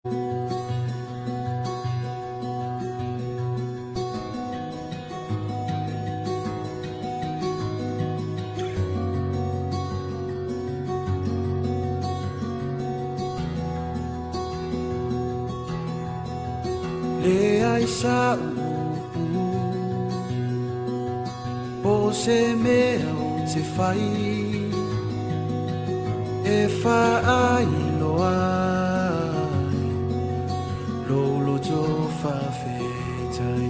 Le aisa po se mea o te whai e whaai loai lolo tō whawhetai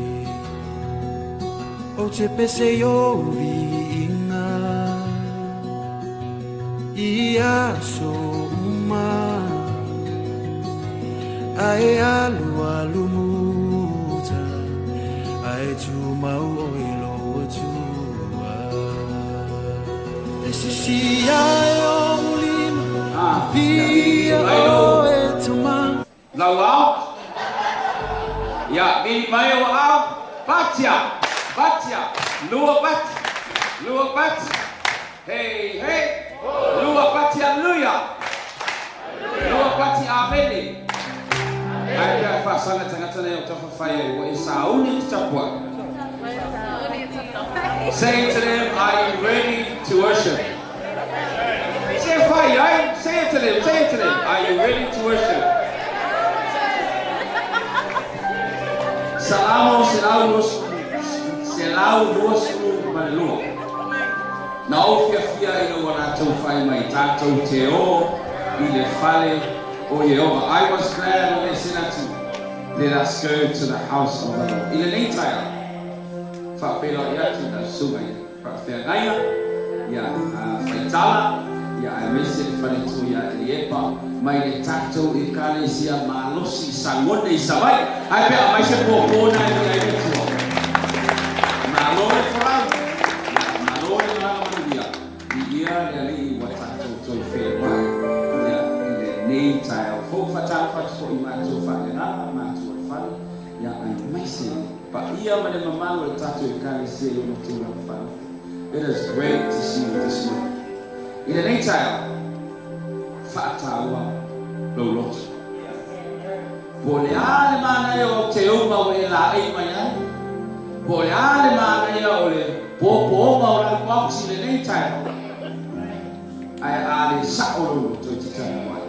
o te pese o viinga I aso uma ai alu alu muta ai tu mau o ilo tua esse si ai o lima via o etuma Lau au? Ya, bini mai o au? Batia, batia, lua bat, hey, hey, lua batia luya, lua batia ameni. Ai ka fa sanga tangata nei o tafa fai o isauni tapua. Say to them, are you ready to worship? Say fai, right? Say it to them, are you ready to worship? Salamo selau duas malua. Na o fia ina wana tau fai mai tatou te o I le fale o Yehova. I was glad when they said unto let us go to the house of the Lord. Ina nei taia whapela I atu na sunga ia whawhengaia ia whaitala ia ai mese le fale tu ia li epa mai le tatou I kalesia malosi sangone I savai ai pea mai se pōpōna I ai metua malore wharau malore manuia I ia le ali wa tatou toi whenua ia I le nei taia o fō whatau whatu I mātou whanera mātou I whare ia ai mai se pa ia ma le mamalo le tatou I kalesia I matua whanu. It is great to see you this morning. I le nei taia whaataua loloto. Po le ale mana ia o te uma o e la ei mai ai. Po le ale mana ia o le popo oma o la pausi le nei taia. Ai ale saoro to te tana mai.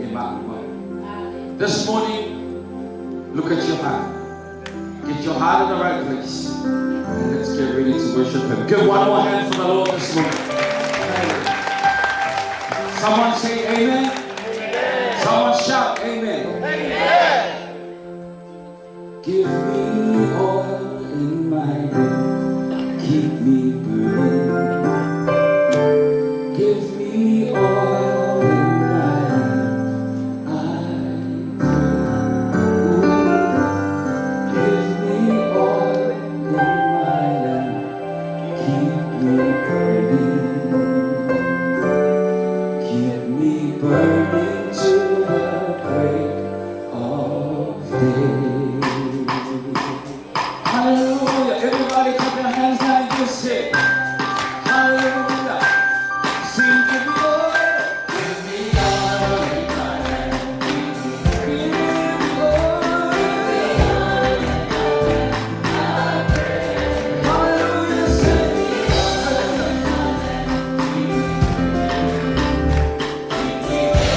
E maku. This morning, look at your heart. Get your heart in the right place. And let's get ready to worship Him. Give one more hand for the Lord this morning. Someone say amen. Amen. Someone shout amen. Amen. Give me oil in my lamp. Keep me burning. Give me oil in my lamp. Give me oil in my lamp. Keep me burning. Burning to the break of day. Hallelujah. Everybody clap your hands now and just say, hallelujah. Sing to the Lord. Give me oil in my lamp. Give me oil in my lamp. Hallelujah. Sing. Give me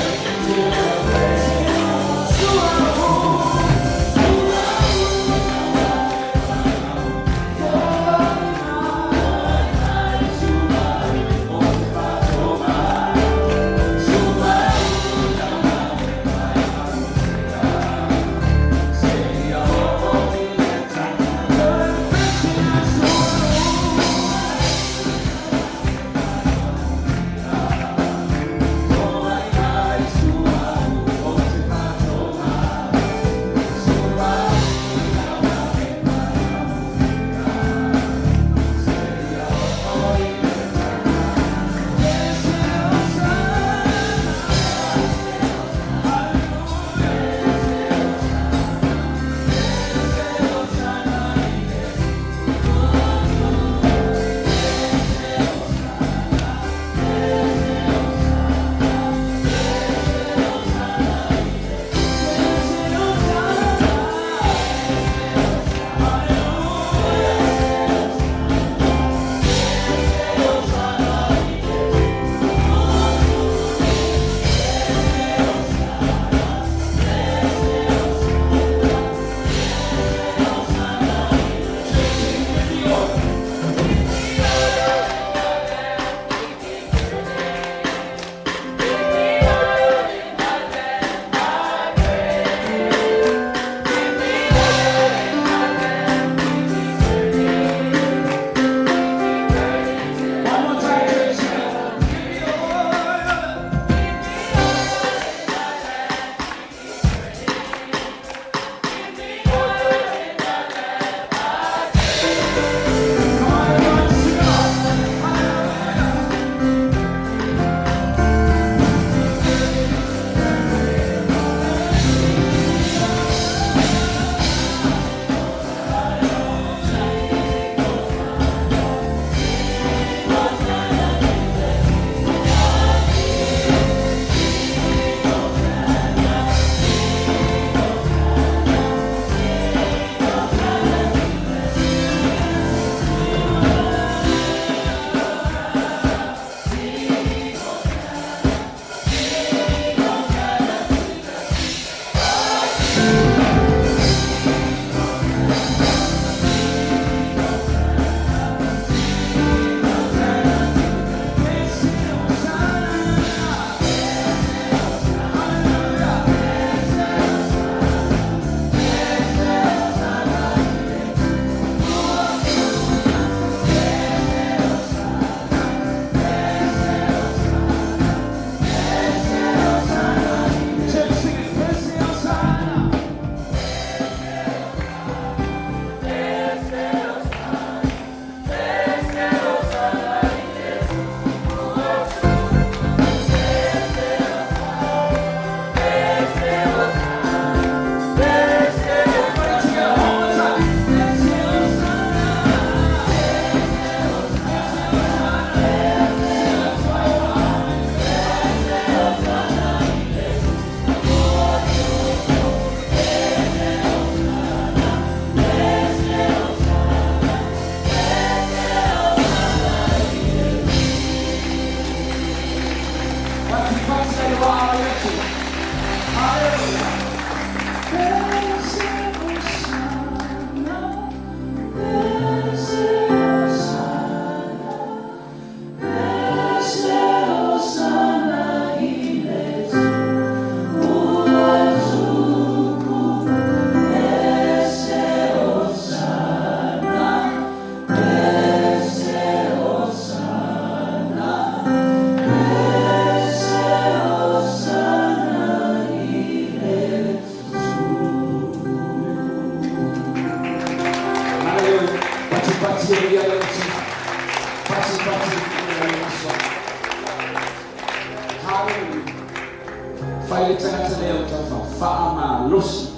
Whaile tangata leo tafa whaama losi.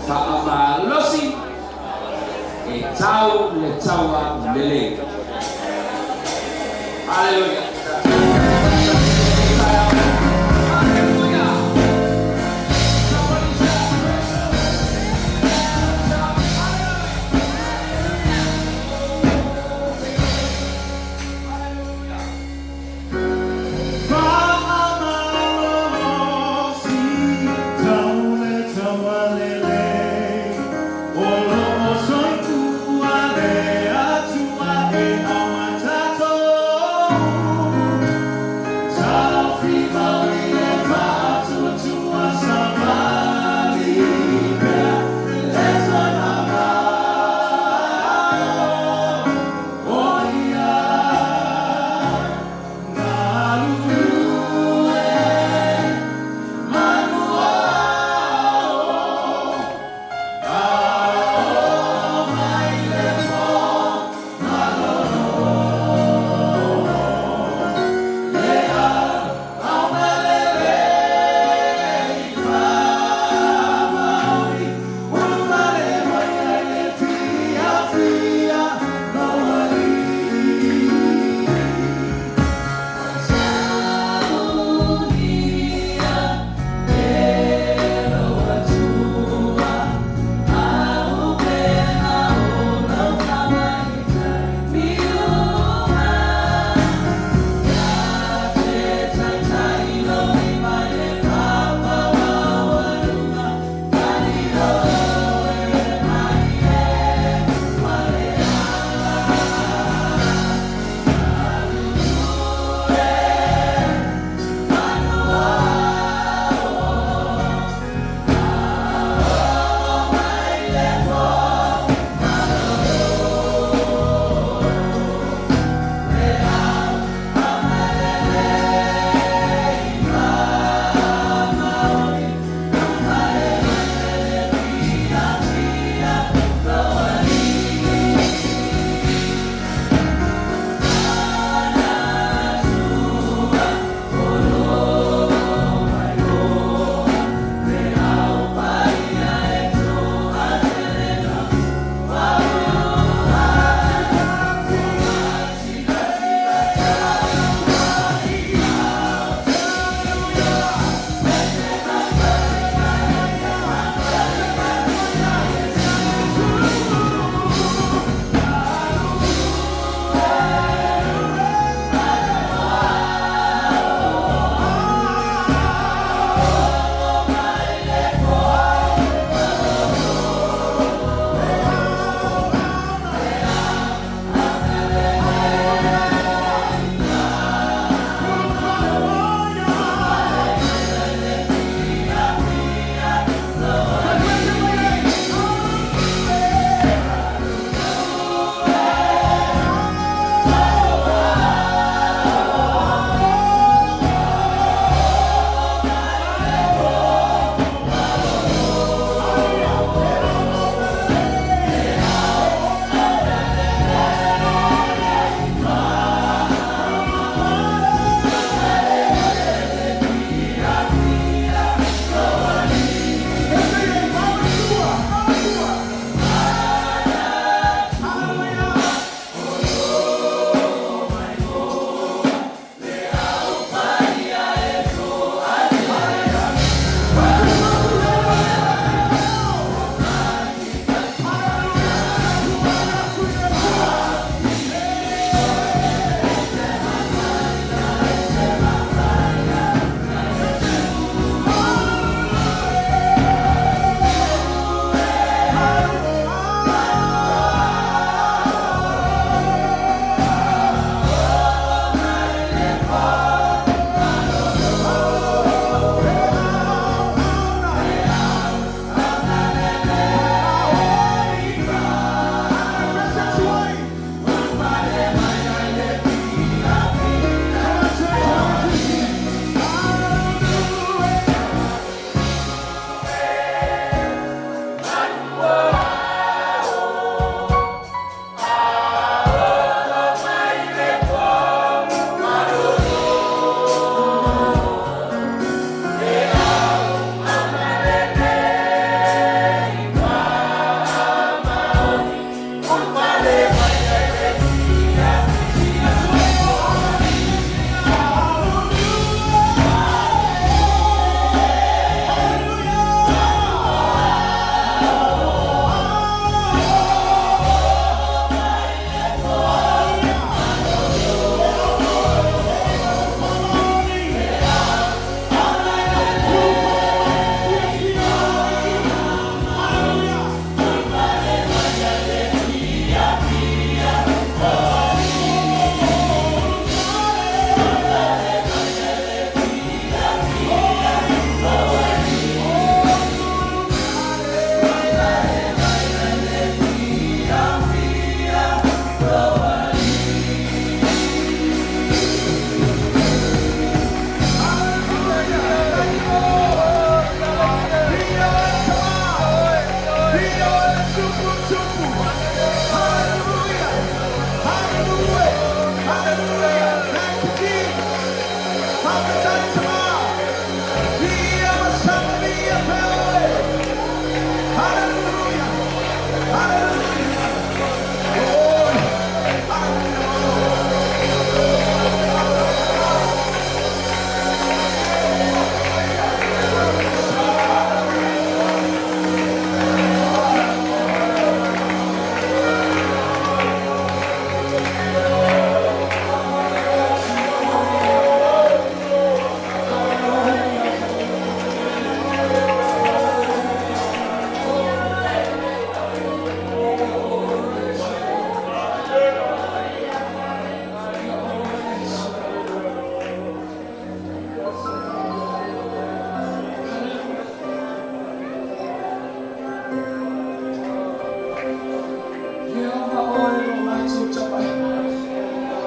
Whaama losi e tau le taua lele. Hallelujah.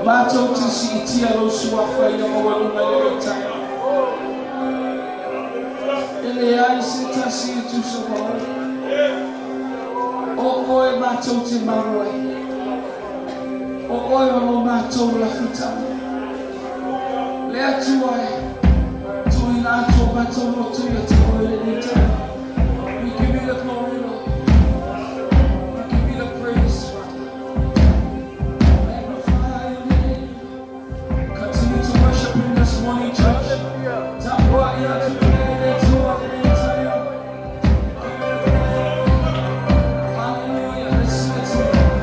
Bato tisi itia lo suafa ya mawalunga leweta. Ele ai se tasi tu sabawa. O oe bato te maroi. O oe o bato la futana. Lea tuai. Tuina to bato lo tuia te oe le nita. We give you the glory, Lord. We give you the praise, Father. Magnify your name. Continue to worship Him this morning, church. Tapua ina tupele tua entire. Hallelujah. Let's sing it together.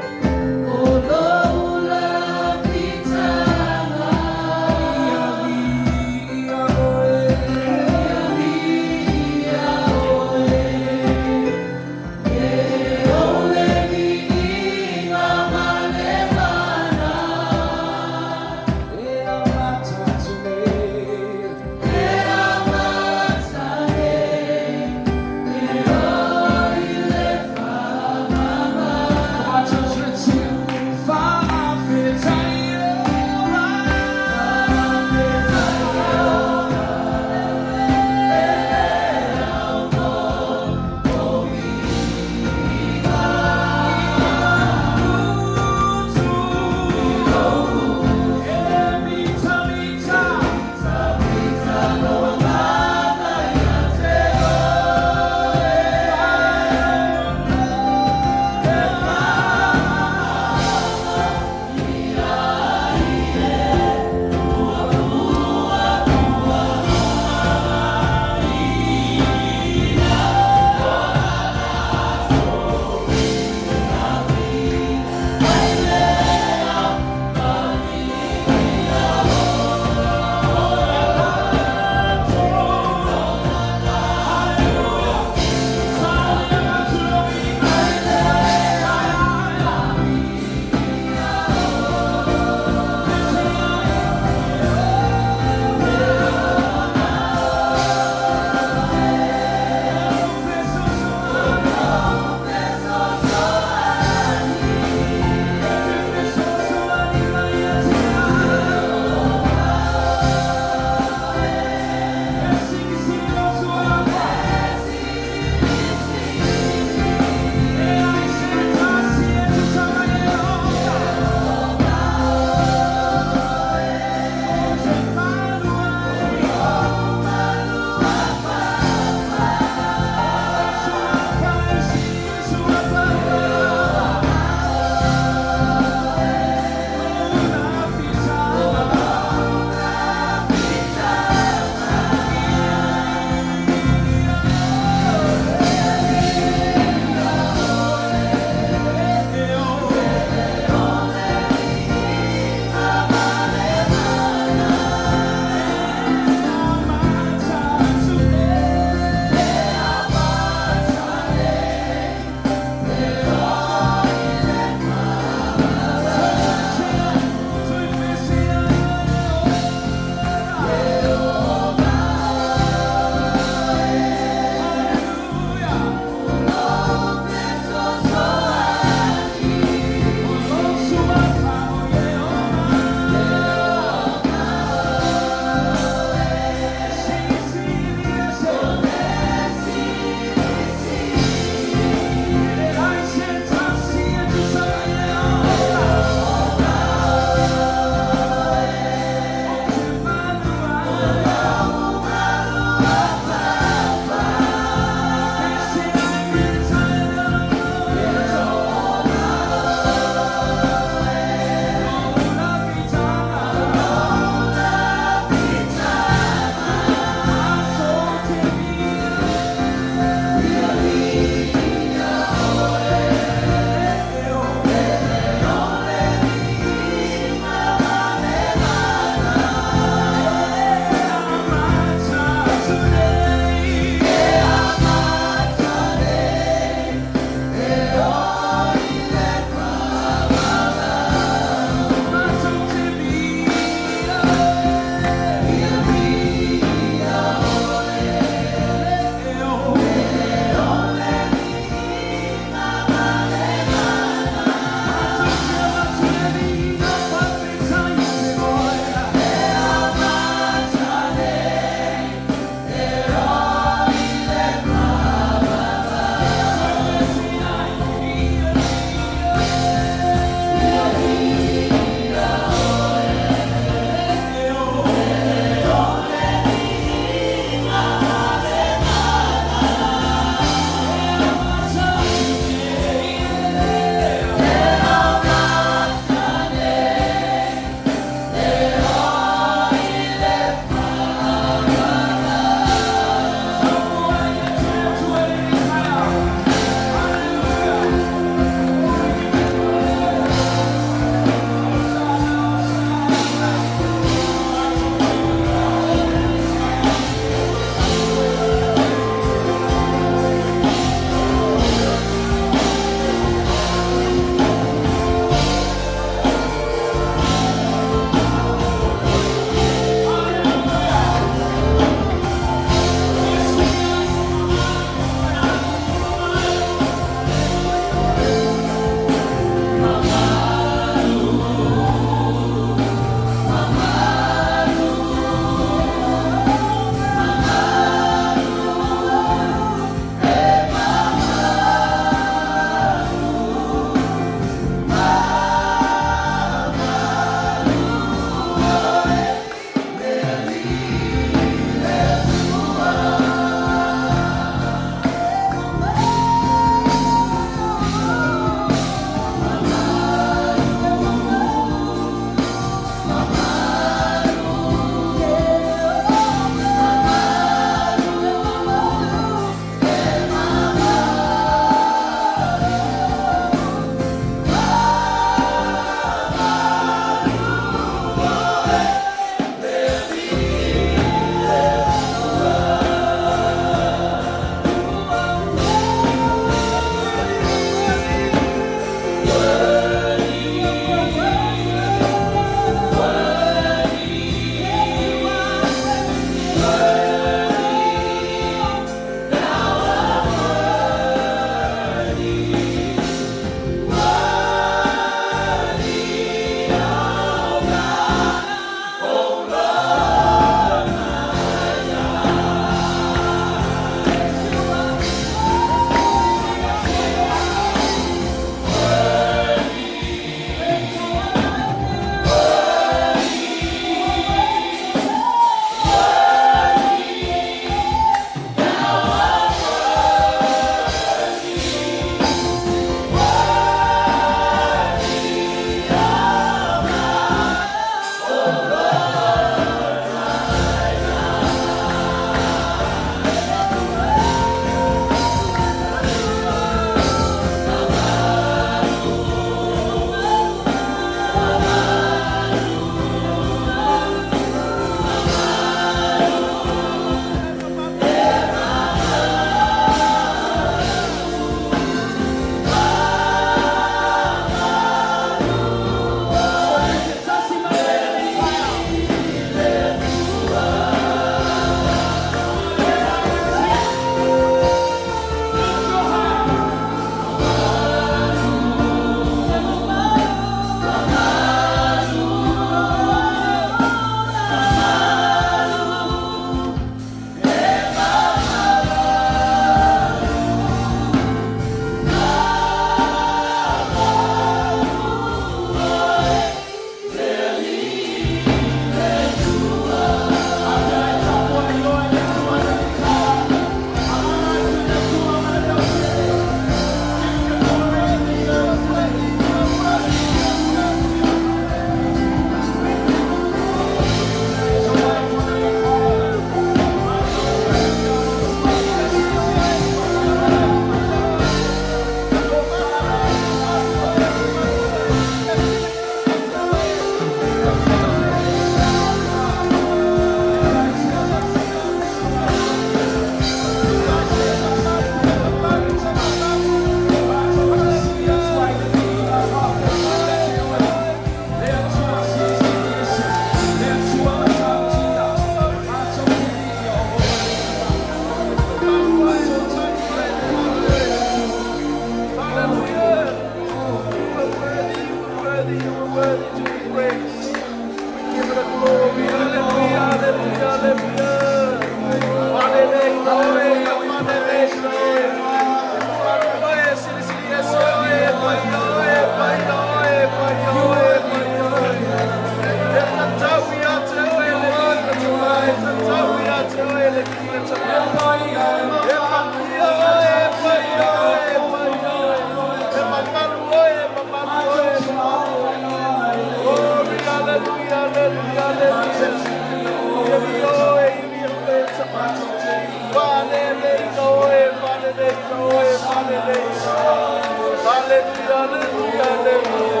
Hallelujah, hallelujah.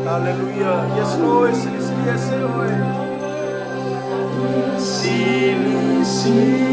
Hallelujah. Yes, Lord. Yes, Lord. Sili, sili,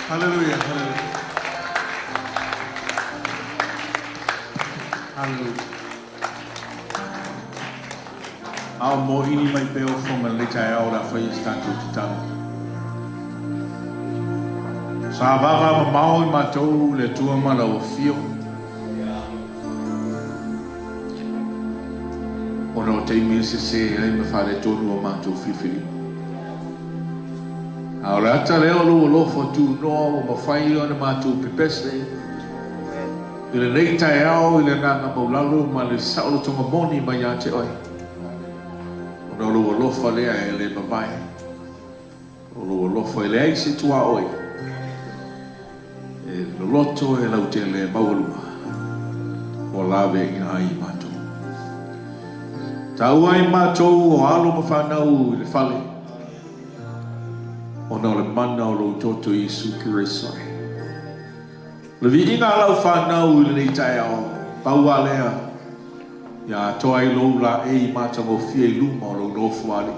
Hallelujah, hallelujah. Hallelujah. Ao mo ini mai peo fonga le tai ao la fai statu titano. Sa vava ma mau I matou le tua ma la ofio. Ono te mi se ai me fare tonu o matou fifili. Ao la ta leo lo fo tu no o ma fai o na matou pepese. Ile nei tai ao ile nanga maulalo ma le saulo tonga moni ma ya te oi. Ono lo fa le ai le mavai. Ono lo fa le ai se tua oi. E lo loto e lau te le mauluma. O lave ina ai matou. Tau ai matou o alo ma whanau I le fale. Ono le mana o lo toto Isu Kirisai. Le vi inga lau whanau I le nei tai ao. Pau alea. Ia toa I lo la e mata mo fia I luma o lo nofu ali.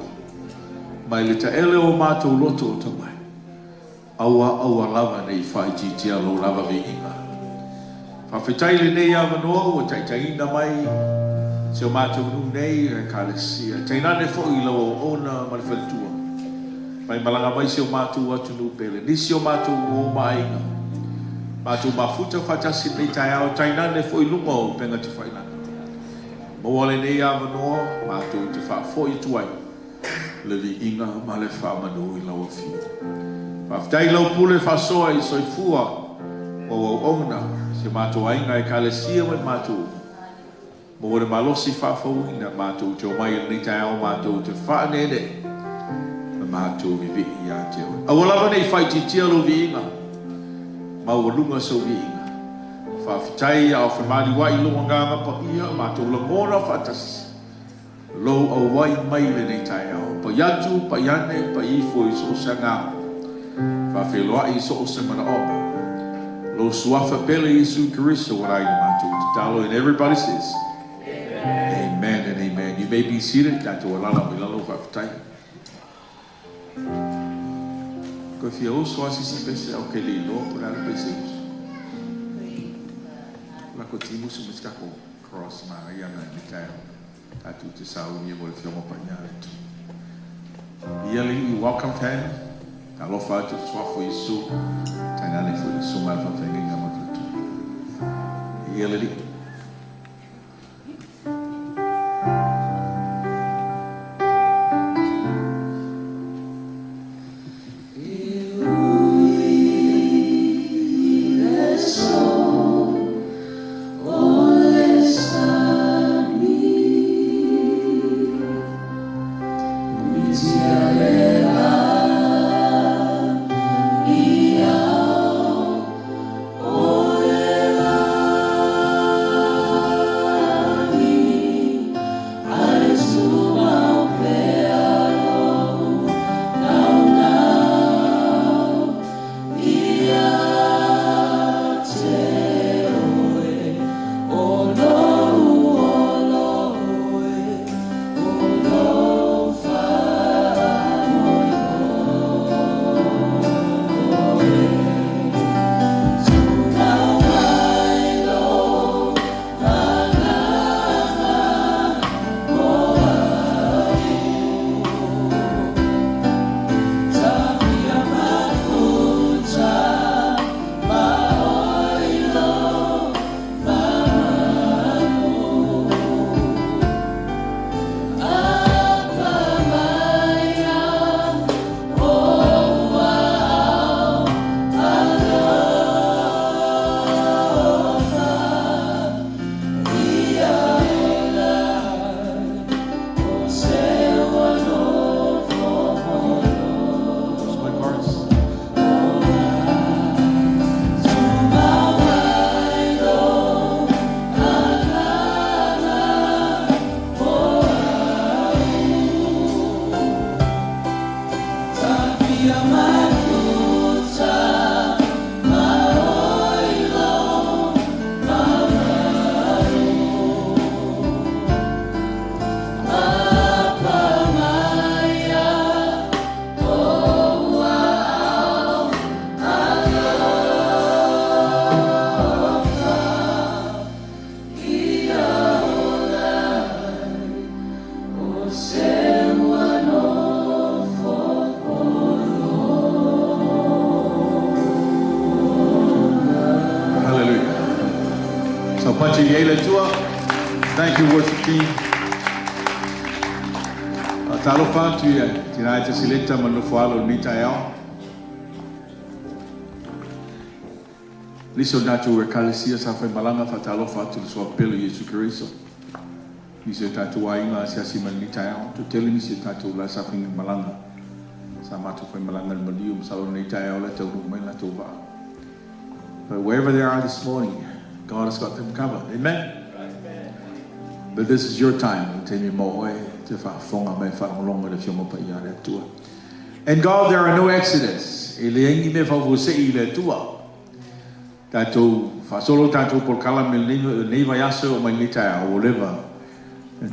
Mai le ta ele o matou loto o tamai. Aua lava nei whai titia lo lava vi inga. Whawhetai le nei awa noa o taitaina mai. Se o matou nu nei e kalesia. Tainane fo I lo ona ma le whalitua. Mai malanga mai se o matou atu nu pele. Nisi o matou o mainga. Matou mafuta whatasi nei tai ao. Tainane fo I luma o penga te whainanga. Mawale nei awa noa. Matou te wha fo I tuai. Le vi inga ma le wha manu I lau fio. Whaftai lau pule whasoa I soifua o ona se mātou ainga I kalesia mai mātou. Mo ore malosi whawhau ina mātou teo mai ni tai ao mātou te whaanene ma mātou vivi I a te oi. Awalawa nei whai ti tia lo vi inga. Mau lunga so vi inga. Whawhitai au whamari wai lunga nganga pa ia mātou la mora whatasi. Lo au wai mai le nei tai ao. Pa yatu, pa yane, pa ifo I so sanga. Whawheloa I so o se mana oma. Lo suafa pele Isu Kiriso warai ni mātou te talo. And everybody says, Amen and amen. You may be seated. Tātou alala mi lalo whawhitai. Ko fia o soa sisi pese au ke li no pura le pese. La ko timu su miskako cross ma ia na ni kai. Tātou te sau ni mo le fioma panyare tu. Ia li welcome time. Alofa atu swafo Isu. Tainane fo Isu mai whawhengi ngā matutu. Ia li. Oh Pachi Yele Tua. Thank you, worship team. Talofa tu ya tinaita sileta manufualo nita yao. Liso natu rekalisia sa fai malanga fatalofa tu so pelo Yesu Kristo. Liso tatu wainga siasi manita yao. Tu tele liso tatu la sa fai malanga. Sa matu fai malanga malium salon nita yao la tau rumai la tova. But wherever they are this morning, God has got them covered. Amen. But this is your time. And God, there are no accidents. Tato fasolo tato por kala neva yaso o manita o leva.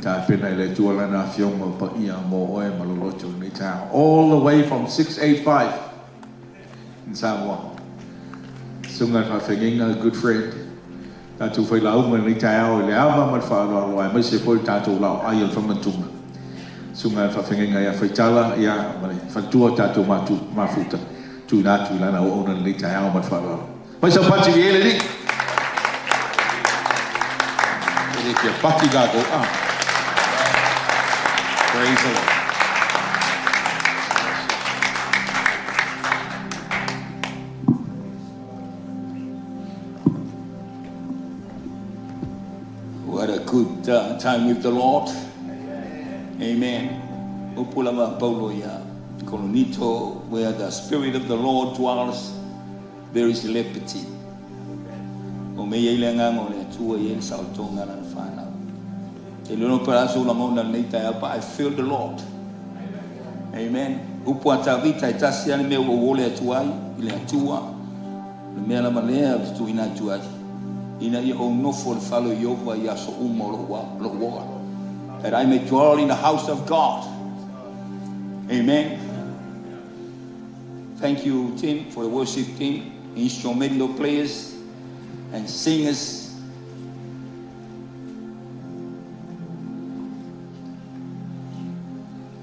Ta pena ile tua lana fioma pa ia mo oe malolocho nita all the way from 685 in Samoa. Sunga fa fenginga, a good friend. Tato foi lau manita o le ava mal fa lo ai mai se foi tato lau ai from Mantuma. Sunga fa fenginga ya foi tala ya mali fa tua tato matu mafuta. Tu na tu lana o ona nita o mal fa lo. Mas eu pati ele ali. Ele que pati gago. Praise the Lord. What a good time with the Lord. Amen. Upulama Paulo ya Kolonito, where the Spirit of the Lord dwells, there is liberty. O me ye lenga ngole tua ye saltonga na fana. E lono para so la mona leita ya pa I feel the Lord. Amen. Upo atavita itasia me o wole tuai ile tua. Me la malea tu ina tuai. Ina ye o no for follow Yova ya so umo lo wa. That I may dwell in the house of God. Amen. Thank you, Tim, for the worship team. Instrumental players and singers.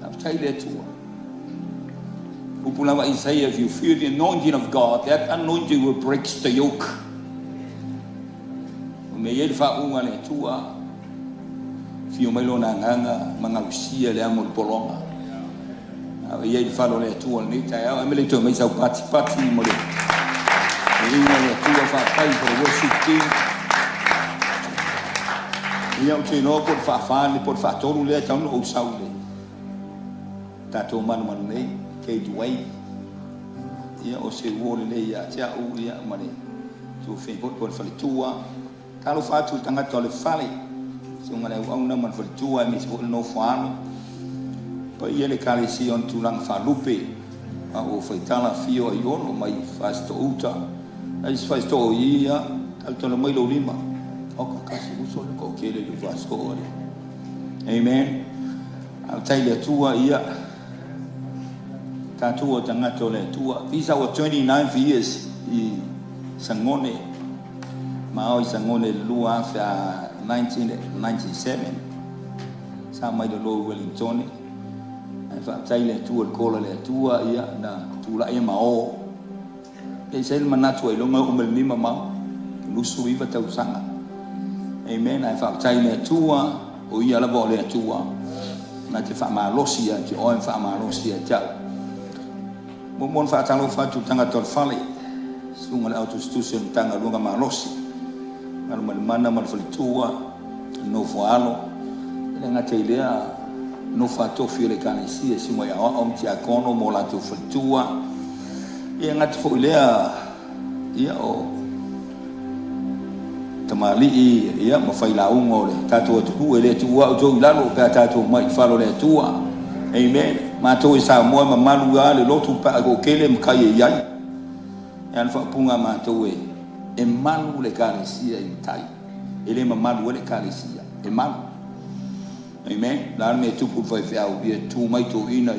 I'll tell you that too. Upulava Isaiah, if you feel the anointing of God, that anointing will break the yoke. Umeyelfa ungane tua. Fio melona nganga mangalusia le amol polonga. Yelfa lo le tua nita ya amele to mai sa pati mole. Ina le tua fa pai for worship team. Ia o no por fa fan por fa toru le tau o saule. Tato man nei ke duai. Ia o se wole le ia tia u ia mane. Tu fe por fa tua. Talo fa tu tanga to le fale. Sunga le au na man fa tua mi se no fano. Pa ia le kale si on tu lang fa lupe. O fa tala fio ai ono mai fa sto uta. Ai faz to ia alto no mai lo lima o ka kasi uso ko kele lu vasco ore. Amen. I'll tell you tua ia ta tua tanga to le tua visa wa 29 years I sangone ma o sangone lu after 1997 sa mai do lo Wellington ai fa tell you tua ko le tua ia na tu la ia ma o e sel manatu e longa o melima ma lusu iva tau sanga. Amen. Ai fa tai me tua o ia la vole tua na te fa ma losia te o fa ma losia ta mo mon fa talo fa tu tanga tor fale sunga le auto station tanga lunga ma losi na mana mal fale tua no foalo le ngate idea no fa to fiore kana si si mo ya o ti akono mo la tu fale tua ia ngati fo lea ia o tamali ia ma fai la ungo le tato tu ele tu wa jo lalo ka tato mai falo le tua. Amen. Ma to sa mo ma malu ale lotu pa go kele mkai yai yan fa punga ma to e malu le kalesia in tai ele ma malu le kalesia e malu. Amen. La me tu pu fai fa ia tu mai to ina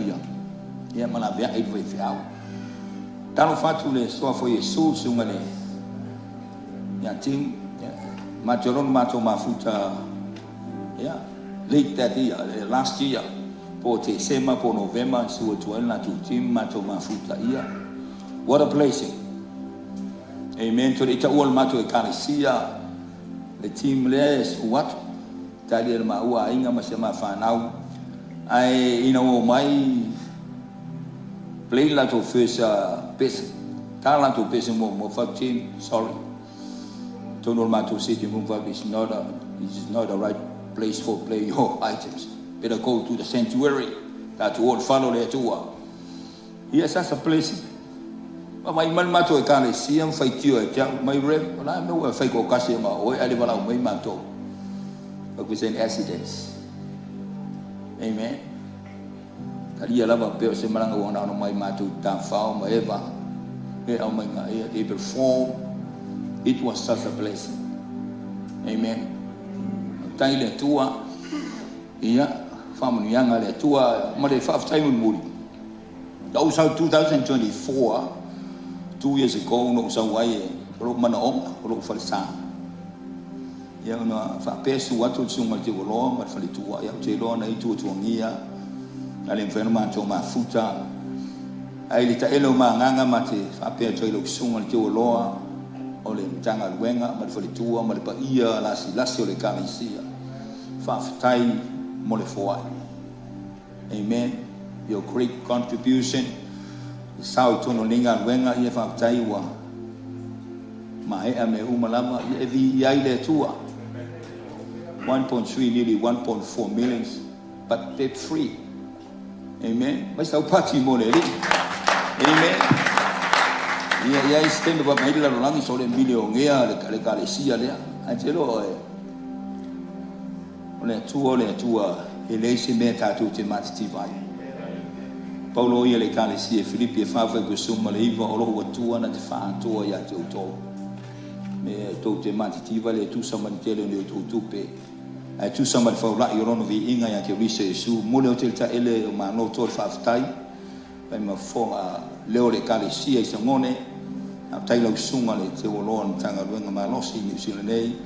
ia ma la via e fai fa talo fatu le soa fo Yesu sunga le ya ting ma joron ma to mafuta ya late that year last year po te sema po November su to na tu tim ma to mafuta ia what a blessing. Amen. To ita ol ma to ekalesia le team les what tali le maua inga masema fanau ai ina o mai play la to first best tala to best mo fa team sorry to normal to city move is not a right place for play your items. Better go to the sanctuary that won't follow there too. Yes, that's a place. Mai man mato e kane siam fai tio e tia mai rep la no e fai ko kasi ma o ali bala mai mato. But we say accidents. Amen. Tadi ala ba pe se malanga wona no mai mato ta fao ma eva. E au mai nga e perform. It was such a blessing. Amen. Tai le tua ia family yanga le tua ma le fa time muri. Those are 2024 2 years ago no sa wai ro mana om ro fa sa ya no fa pesu watu tsunga te lo ma fa le tua ya te lo na itu tu ngia ale enferma to ma futa ai le ta elo ma nganga ma te fa pe to lo tsunga te lo o le tanga luenga ma fa le tua ma le pa ia la si o le kanisia fa tai mo le foa. Amen. Your great contribution sao tono linga luenga ia fa tai wa mai ame umalama ia vi ai le tua 1.3 nearly 1.4 millions but debt free. Amen. Mas au pati mo le. Amen. Ia stendo ba mai la longi so le milio ngea le kale sia le angelo le tua ele se meta tu te mati vai Paulo ia le kale sia Filipi e fa ko suma le iva o lo tua na te fa tua ya te to me to te mati vai le tu sama tele le tu pe ai tu sama fa la yo no vi inga ya ke rise su mo le hotel ta ele ma no to fa tai pa ma fo leo le kale sia i ngone a tai lo sunga le te o lo tanga luenga ma lo si ni sile nei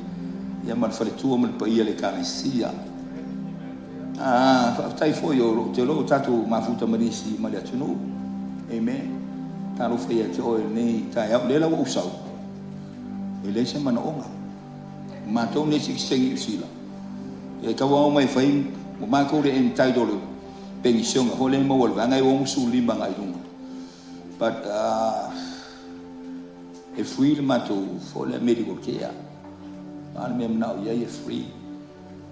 ia ma fa le tu mo pa ia le kale sia fa tai fo yo te lo tatu ma futa marisi ma le tunu. Amen. Ta lo fa ia te o nei ta ya le la o sau ele se mana onga ma to ne si sengi sila e ka wa mai fai mo ma ko le en tai do pension ho le mo wal ngai wo su limba ngai dunga but if we mato for the medical care an mem now ya free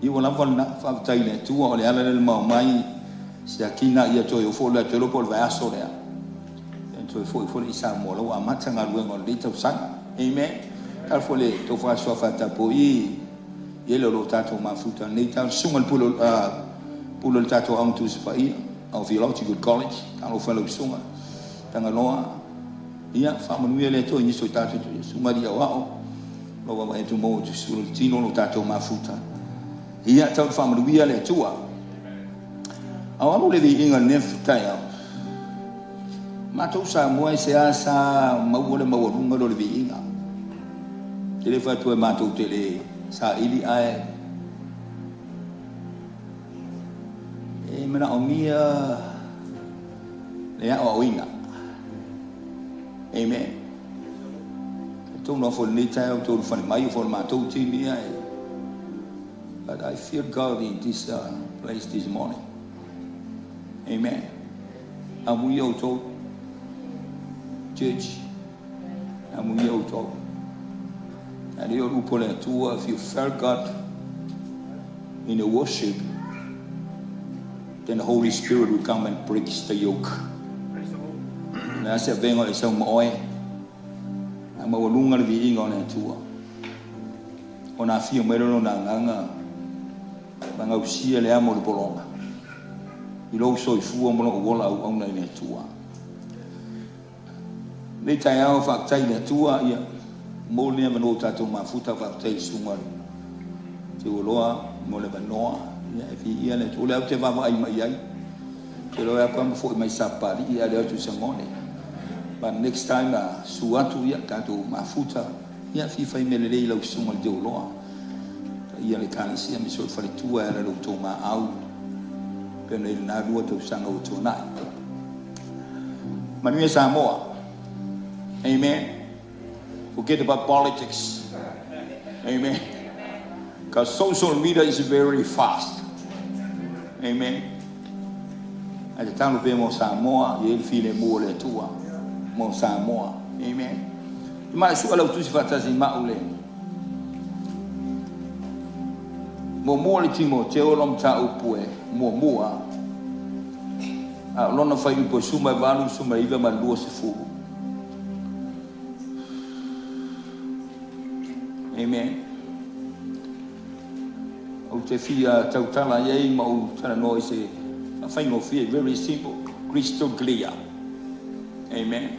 I wala na fa tai le tu o le ala le mau mai sia kina ia to yo fo le te lo pol va so le en to fo isa mo lo a matanga luengo le to sang. Amen. Tal fo le to fa so fa ta po I ye lo tato ma futa nei tal sungal pulo il tato am tu fa I of theological college tal fo lo sunga tanga loa ia fa mo le to ni so tato su maria wa lo va tu mo tu sul tino lo tato ma futa ia tal fa mo le tua awalo le inga nef taya ma to sa mo se asa ma wo le ma wo lunga lo le inga ele fa tu ma to tele sa ili ai e mena o mia le a o ina. Amen. Tu no for ni tau tu for mai for ma to ti ni ai. But I feel God in this place this morning. Amen. Amu yo to church. Amu yo to. And you put a tour if you felt God in the worship, then the Holy Spirit will come and break the yoke. Na se vengo le sa mo oi. Ama wo lunga vi inga na tour. Ona fio mero na nganga. Banga usia le amo le bolonga. I lo so I fu mo lo wola au na ne tour. Le tai au fa tai le tour ia mo le mano tato ma futa fa tai sunga te loa mo le banoa ia fi ia le tu le te va mai mai ai te lo ya kwam fo mai sapali ia le tu sangone but next time suatu ia tato ma futa ia fi fa me le lo sunga te loa ia le kan sia mi so fa le tu era lo to ma au pe le na lu to sanga o to na manu sa moa. Amen. Forget about politics. Amen. Because social media is very fast. Amen. At the time of mo Samoa, you feel more le tua. Mo Samoa. Amen. Ma su ala tu si fatasi maule. Mo mo le Timoteo lom ta upue. Mo moa. Lona fai po suma valu suma iva ma lua se fu. Amen. O te fia tautala yei ma o tana noi se fai ngo fia very simple, crystal clear. Amen.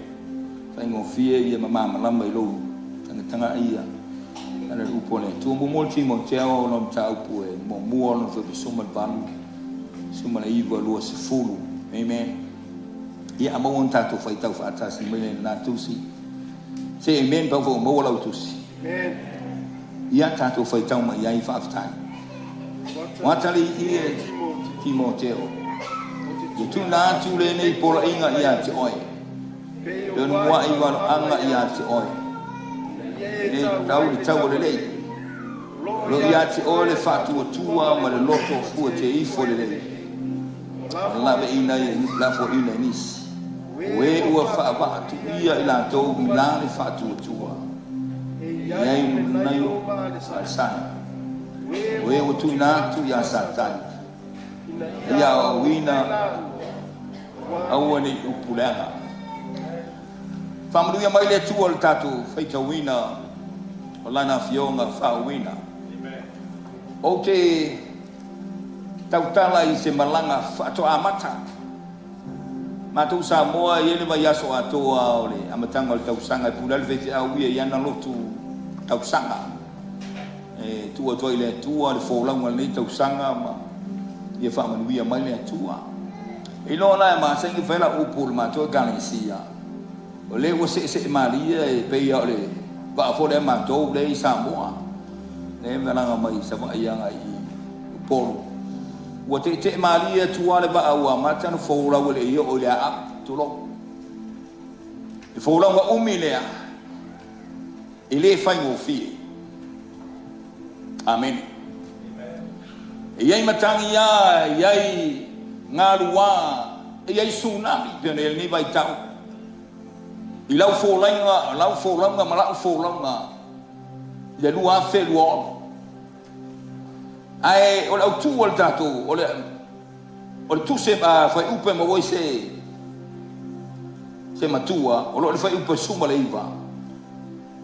Fai ngo fia ia mama malama i lo tanga ia. Ana upone tu mo multi mo teo no ta upue mo mo no fo suma valu suma na iva lua se fu. Amen. Ia amo on tato fai tau fa atasi mele na tusi. Se amen pa vo mo la tusi. Amen. Ia tato fai tau ma ia i fa aftai. Watali ia Timoteo. Ia tu na tu le nei pola inga ia te oi. Dan wa i wa anga ia te oi. E tau le tau le lei. Lo ia te oi le fatu tua ma le loto fu te i fo le lei. La ina la fo ina nis. We ua fa va tu ia ila to la le fatu tua. Ia i na yo sana. We o tu na tu ya satan. Ya wina awani upulanga. Famulu ya mai le tu al tatu feita wina. Olana fionga fa wina. O te tautala i se malanga fato amata. Matu Samoa yele mai yaso atoa ole amatanga o tausanga pulal vete a uia yana lotu tausanga. Tua toile tua le folang le tausanga ma ia fa manuia mai le tua. E lona ma sengi fela upul ma to galesia. Ole wo se Maria e pe ole ba fo le ma to le Samoa. Ne melanga mai sa va ia ai polo. Wo te Maria tua le ba awa mata no fola wo le ia o le a to lo. E fola wa umilea. Ele fai mo fi. Amen. Iai matangi ia, iai ngarua, iai tsunami pene ni vai tau. I lau fōlanga, ma lau fōlanga. Ia lua fe lua. Ai, o lau tu o le tatou, o le tu se fai upe ma woi se matua, o le fai upe suma le iwa.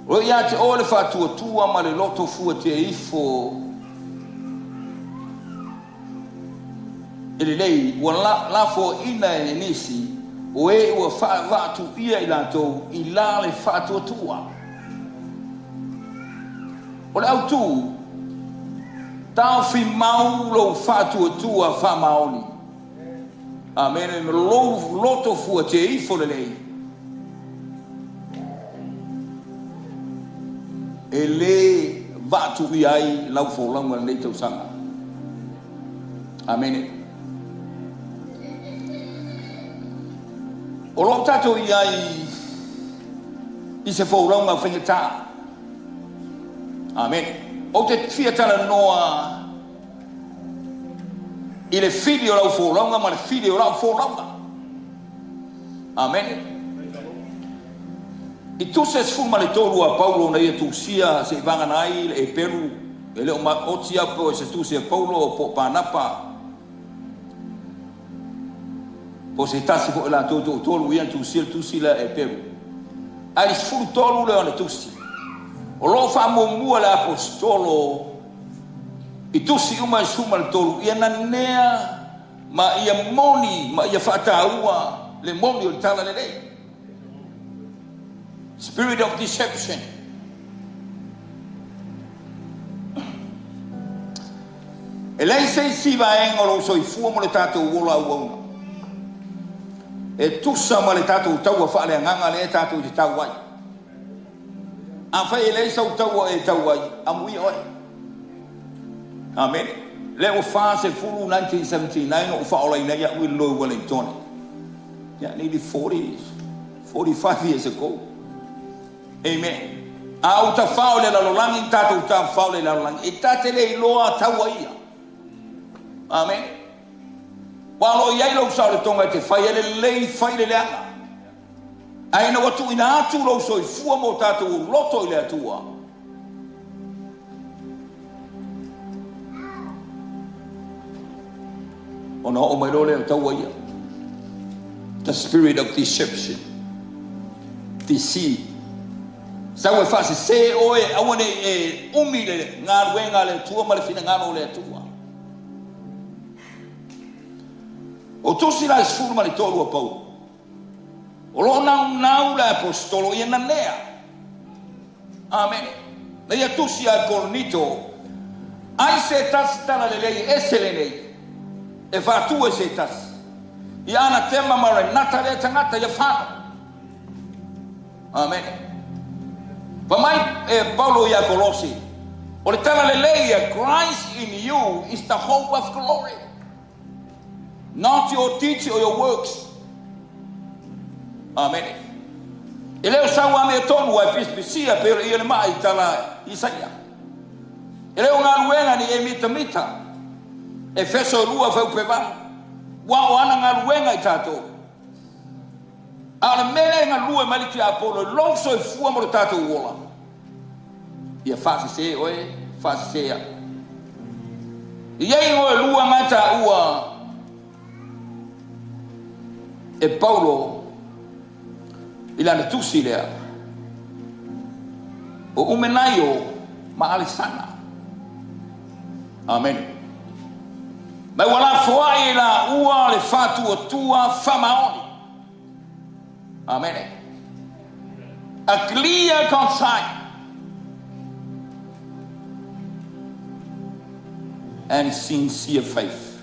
O ia te o le fatua tua ma le loto fua te ifo. Ele nei, ua la fo ina e nisi, o e ua whaatu ia i lato i la le fatua tua. O le au tu, tau fi mau lo fatua tua wha maoni. Amen, me loto fua te ifo le nei. Ele vatu iai lau fōlanga nei tausanga. Amen. O lo tato iai i se fōlanga whengata. Amen. O te fiatala noa i le fili o lau fōlanga ma le fili o lau fōlanga. Amen. I tu se sfuma le tolu a Paulo na ia tu sia se vanga nai e Peru e le o ma otia po se tu se Paulo po panapa po se tasi po la tolu ia tu sia e Peru ai sfulu tolu le ona tu si o lo fa mo mua le apostolo i tu si uma suma le tolu ia na nea ma ia moni ma ia fata ua le moni o tala le lei. Spirit of deception. E lei sei si va engolo so i fu mo le tato wola wona. E tu sa mo le tato tau fa le nganga le tato di tau wai. A fa lei sa tau e tau wai amui oi. Amen. Le o fa se fu 1979 o fa ola ina ya wi lo Wellington. Yeah, nearly 45 years ago. Amen. A uta faule la lolangi tata uta faule la lolangi. Itate le iloa taua ia. Amen. Walo iai lo usau le tonga te whai ele lei whai le leanga. Aina watu ina atu lo soi fua mo tata u loto i le atua. Ona o mai role o taua ia. The spirit of deception. Deceit. Sawe fasi se oe awane e umi le ngā ruenga le tua ma le fina ngano le tua. O tosi la esfuru ma le tolu a pau. O lo nau la apostolo ia na nea. Amen. Na ia tosi a Korinito. Ai se tasi tala le lei esele nei. E vātua se tasi. Ia ana tema mare nata le tangata ia whano. Amen. Pamai Paulo ia Colossi. O le tala le leia, Christ in you is the hope of glory. Not your deeds or your works. Amen. E leo sau ame tonu ai pispisia pero ia le mai tala Isaia. E leo ngā ruenga ni e mita. Efeso 2 fau peva. Wa o ana ngā ruenga i tātou. Ana mele ngā lue maliti a Apolo, longso i fua mo tātou wola. Ia whasi se oe, whasi se a. Iei oe lua ngata ua e Paulo ilana tusi lea. O umenaio maali sana. Amen. Mai wala foai la ua le fatu o tua famaoni. Amen. A clear conscience and sincere faith.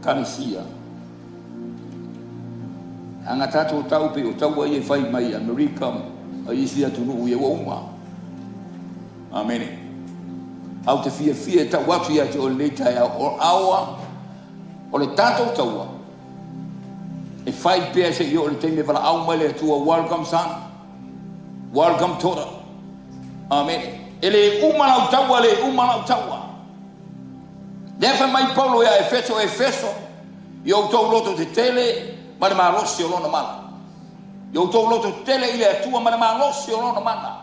Kanisia. Anga tatu tau pe o tau ai e fai mai Amerika a isi atunu ue wa uma. Amen. Au te fia ta watu ia te o leita ia o awa o le tatou taua. E fai pea se i o le teime wala au mai le tua welcome son. Welcome tora. Amen. E le umanau taua le umanau taua. Lefa mai Paulo ia Efeso i o tau loto te tele ma le marosi o lona mana. I o tau loto te tele i le atua ma le marosi o lona mana.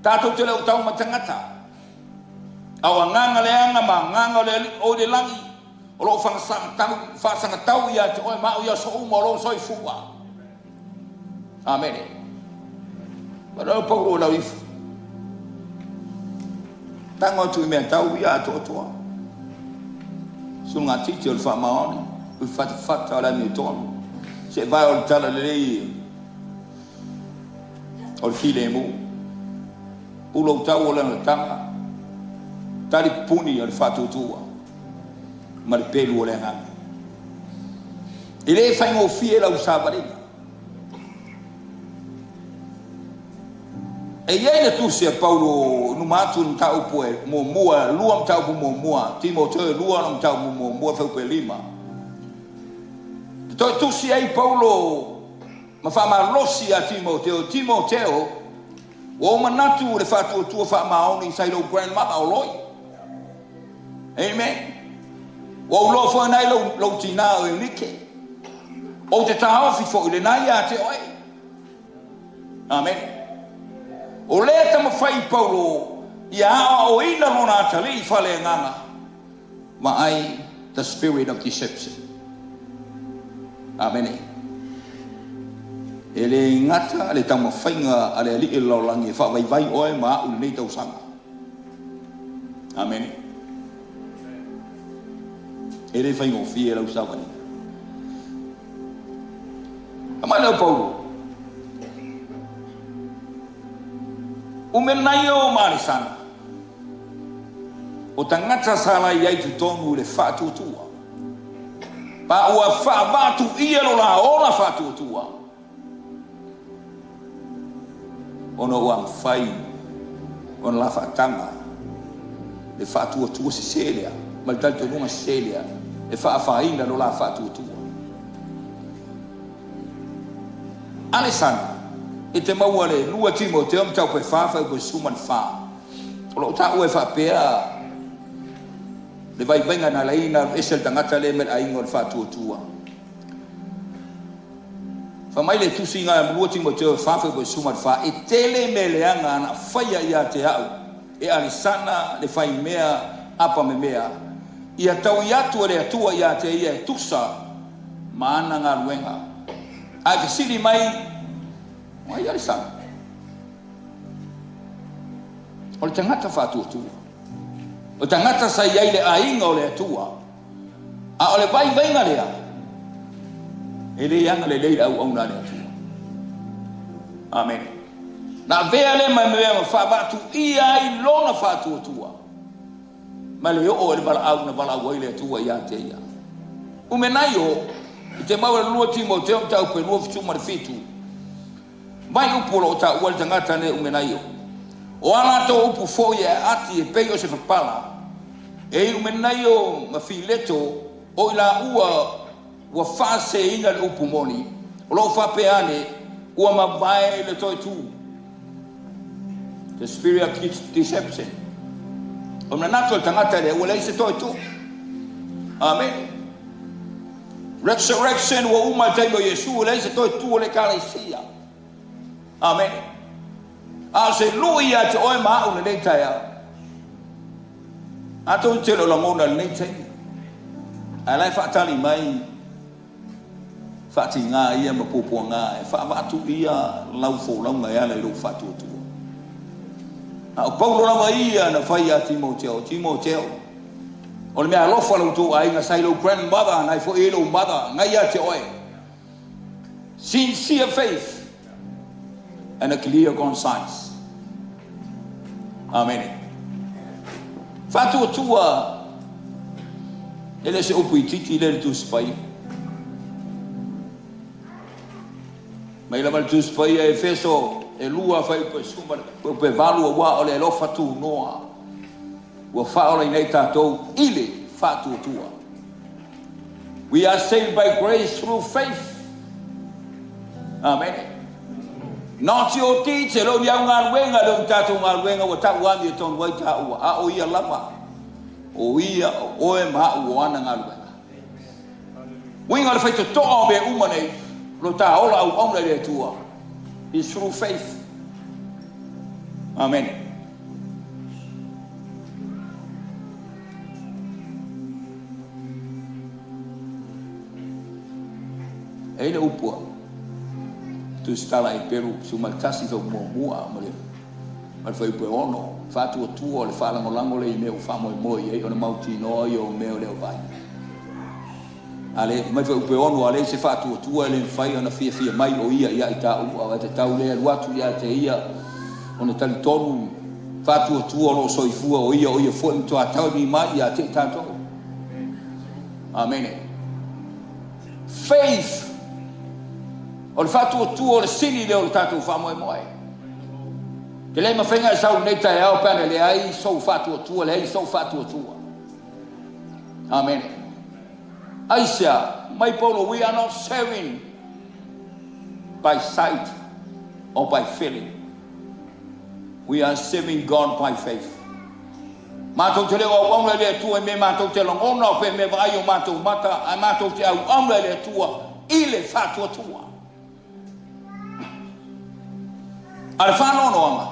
Tatou tele o tau matangata. Awa nganga le anga ma nganga le o le langi o lo whasanga tau ia te oe mau ia so uma o lo soi fua. Amen. Wadau Paulo lau ifu. Tango tu mea tau ia ato toa. Sunga titi o le wha maoni. Ui whata ala mi tonu. Se vai o le tala le rei o le file mu. Ulo tau o le tanga. Tali puni al fatu tua. Ma le pelu o le nganga. I le fai ngō fie lau sabarina. E iei na tusi a Paulo numatu mtau poe mua lua mtau pu mua Timoteo lua mtau pu mua fau pe lima. Toi tusi ai Paulo ma fa ma losi a Timoteo o manatu le fatu tua fa maoni sai lo grandmother o loi. Amen. O lo fo nai lo tina o nike. O te tau fi fo le nai a te oi. Amen. O le tama fai Paulo ia o ina lona tali fale nganga. Ma ai the spirit of deception. Amen. Ele ngata le tama fainga ale ali lo langi fa vai oi ma u nei tau sanga. Amen. Ele fai ngō fie lau sawani. Amana Paulo. Umenai o marisana. O tangata sala iai tu tonu le fatu tua. Pa ua whaabatu ia lo la ora fatu tua. Ono ua mwhai. Ono la whaatanga. Le fatu tua se selea. Maltal to nunga selea. E whaafaina lo la fatu tua. Alessandro, e te maua le lua Timoteo mtau pe whawhau pe suman wha. O lo ta ue whapea le vai venga na leina esel tangata le met aingon whatuatua. Whamai le tusi ngā lua Timoteo whawhau pe suman wha e tele me leanga na whaia ia te au. E alisana le whai mea apa me mea. Ia tau iatu le atua ia te ia e tusa maana ngā luenga. Ai te siri mai, mai alisana. O le tangata whatuatua. O tangata sa iai le ainga o le atua. A o le vai venga lea. E le ianga le leila au auna le atua. Amen. Na vea le mai mea ma whabatu ia ai lona whatuatua. Ma le o le wala au na wala au le atua ia te ia. Umenai o, i te maua lua Timoteo tau pe lua fituma le fitu. Mai upolo o ta ua le tangata ne umenai o. O ala to upu fo ia ati e pei o se whapala. E umenai o ma fileto o ila ua whase inga le upu moni. O lo whapeane ua ma vai le toi tu. The spirit of deception. O na nato le tangata le ua lei se toi tu. Amen. Resurrection wa uma taimo Yesu ua lei se toi tu o le kalesia. Amen. A se lui a te oe maa una nei tai au. A tau te lo langona nei tai. A lai whaatali mai. Whaati ngā ia ma pōpua ngā. E whaamatu ia lau fō lau ngai ala i lo whaatua tua. A o paulo rawa ia na whai a Timoteo. Timoteo. O le mea lofa lau tō a inga sai lo grandmother nai fo e lo mother. Ngai a te oe. Sincere faith. And a clear conscience. Amen. Whatuatua ele se upu i titi le tu spai. Mai la mal tu spai e Efeso e lua fai pe suma pe valu wa o le lofa tu noa. Wa faola nei tatou ile whatuatua. We are saved by grace through faith. Amen. Not your teacher, lo yang ngal wenga lo tatu ngal wenga wa ta wa mi ton wa ta wa a o ia lama. O ia o e ma o ana ngal wenga. Wenga le feito to o be umane lo ta ola o ona le tua. Is through faith. Amen. Ele upua. Tu stala i Peru suma tasi to mua mole mal foi pe ono fatu tu le fala ngolango le me fa mo e ona mauti no yo me le vai ale mai foi pe ono ale se fatu tu le fai ona fia mai o ia ita o te tau le watu ia te ia ona tali tonu fatu tu lo soifua o ia foi to atau ni mai ia te tato. Amen. Faith. O le whātua tua o le sini leo le tātou whamoe moe. Te lei mawhenga e sau nei tai au pēne le ai sou whātua tua, le ai sou whātua tua. Amen. Aisia, mai Paulo, we are not serving by sight or by feeling. We are serving God by faith. Mātou te leo au aunga lea tua me mātou te longona o pe me vai o mātou mata, a mātou te au aunga lea tua i le whātua tua. Al whanono anga.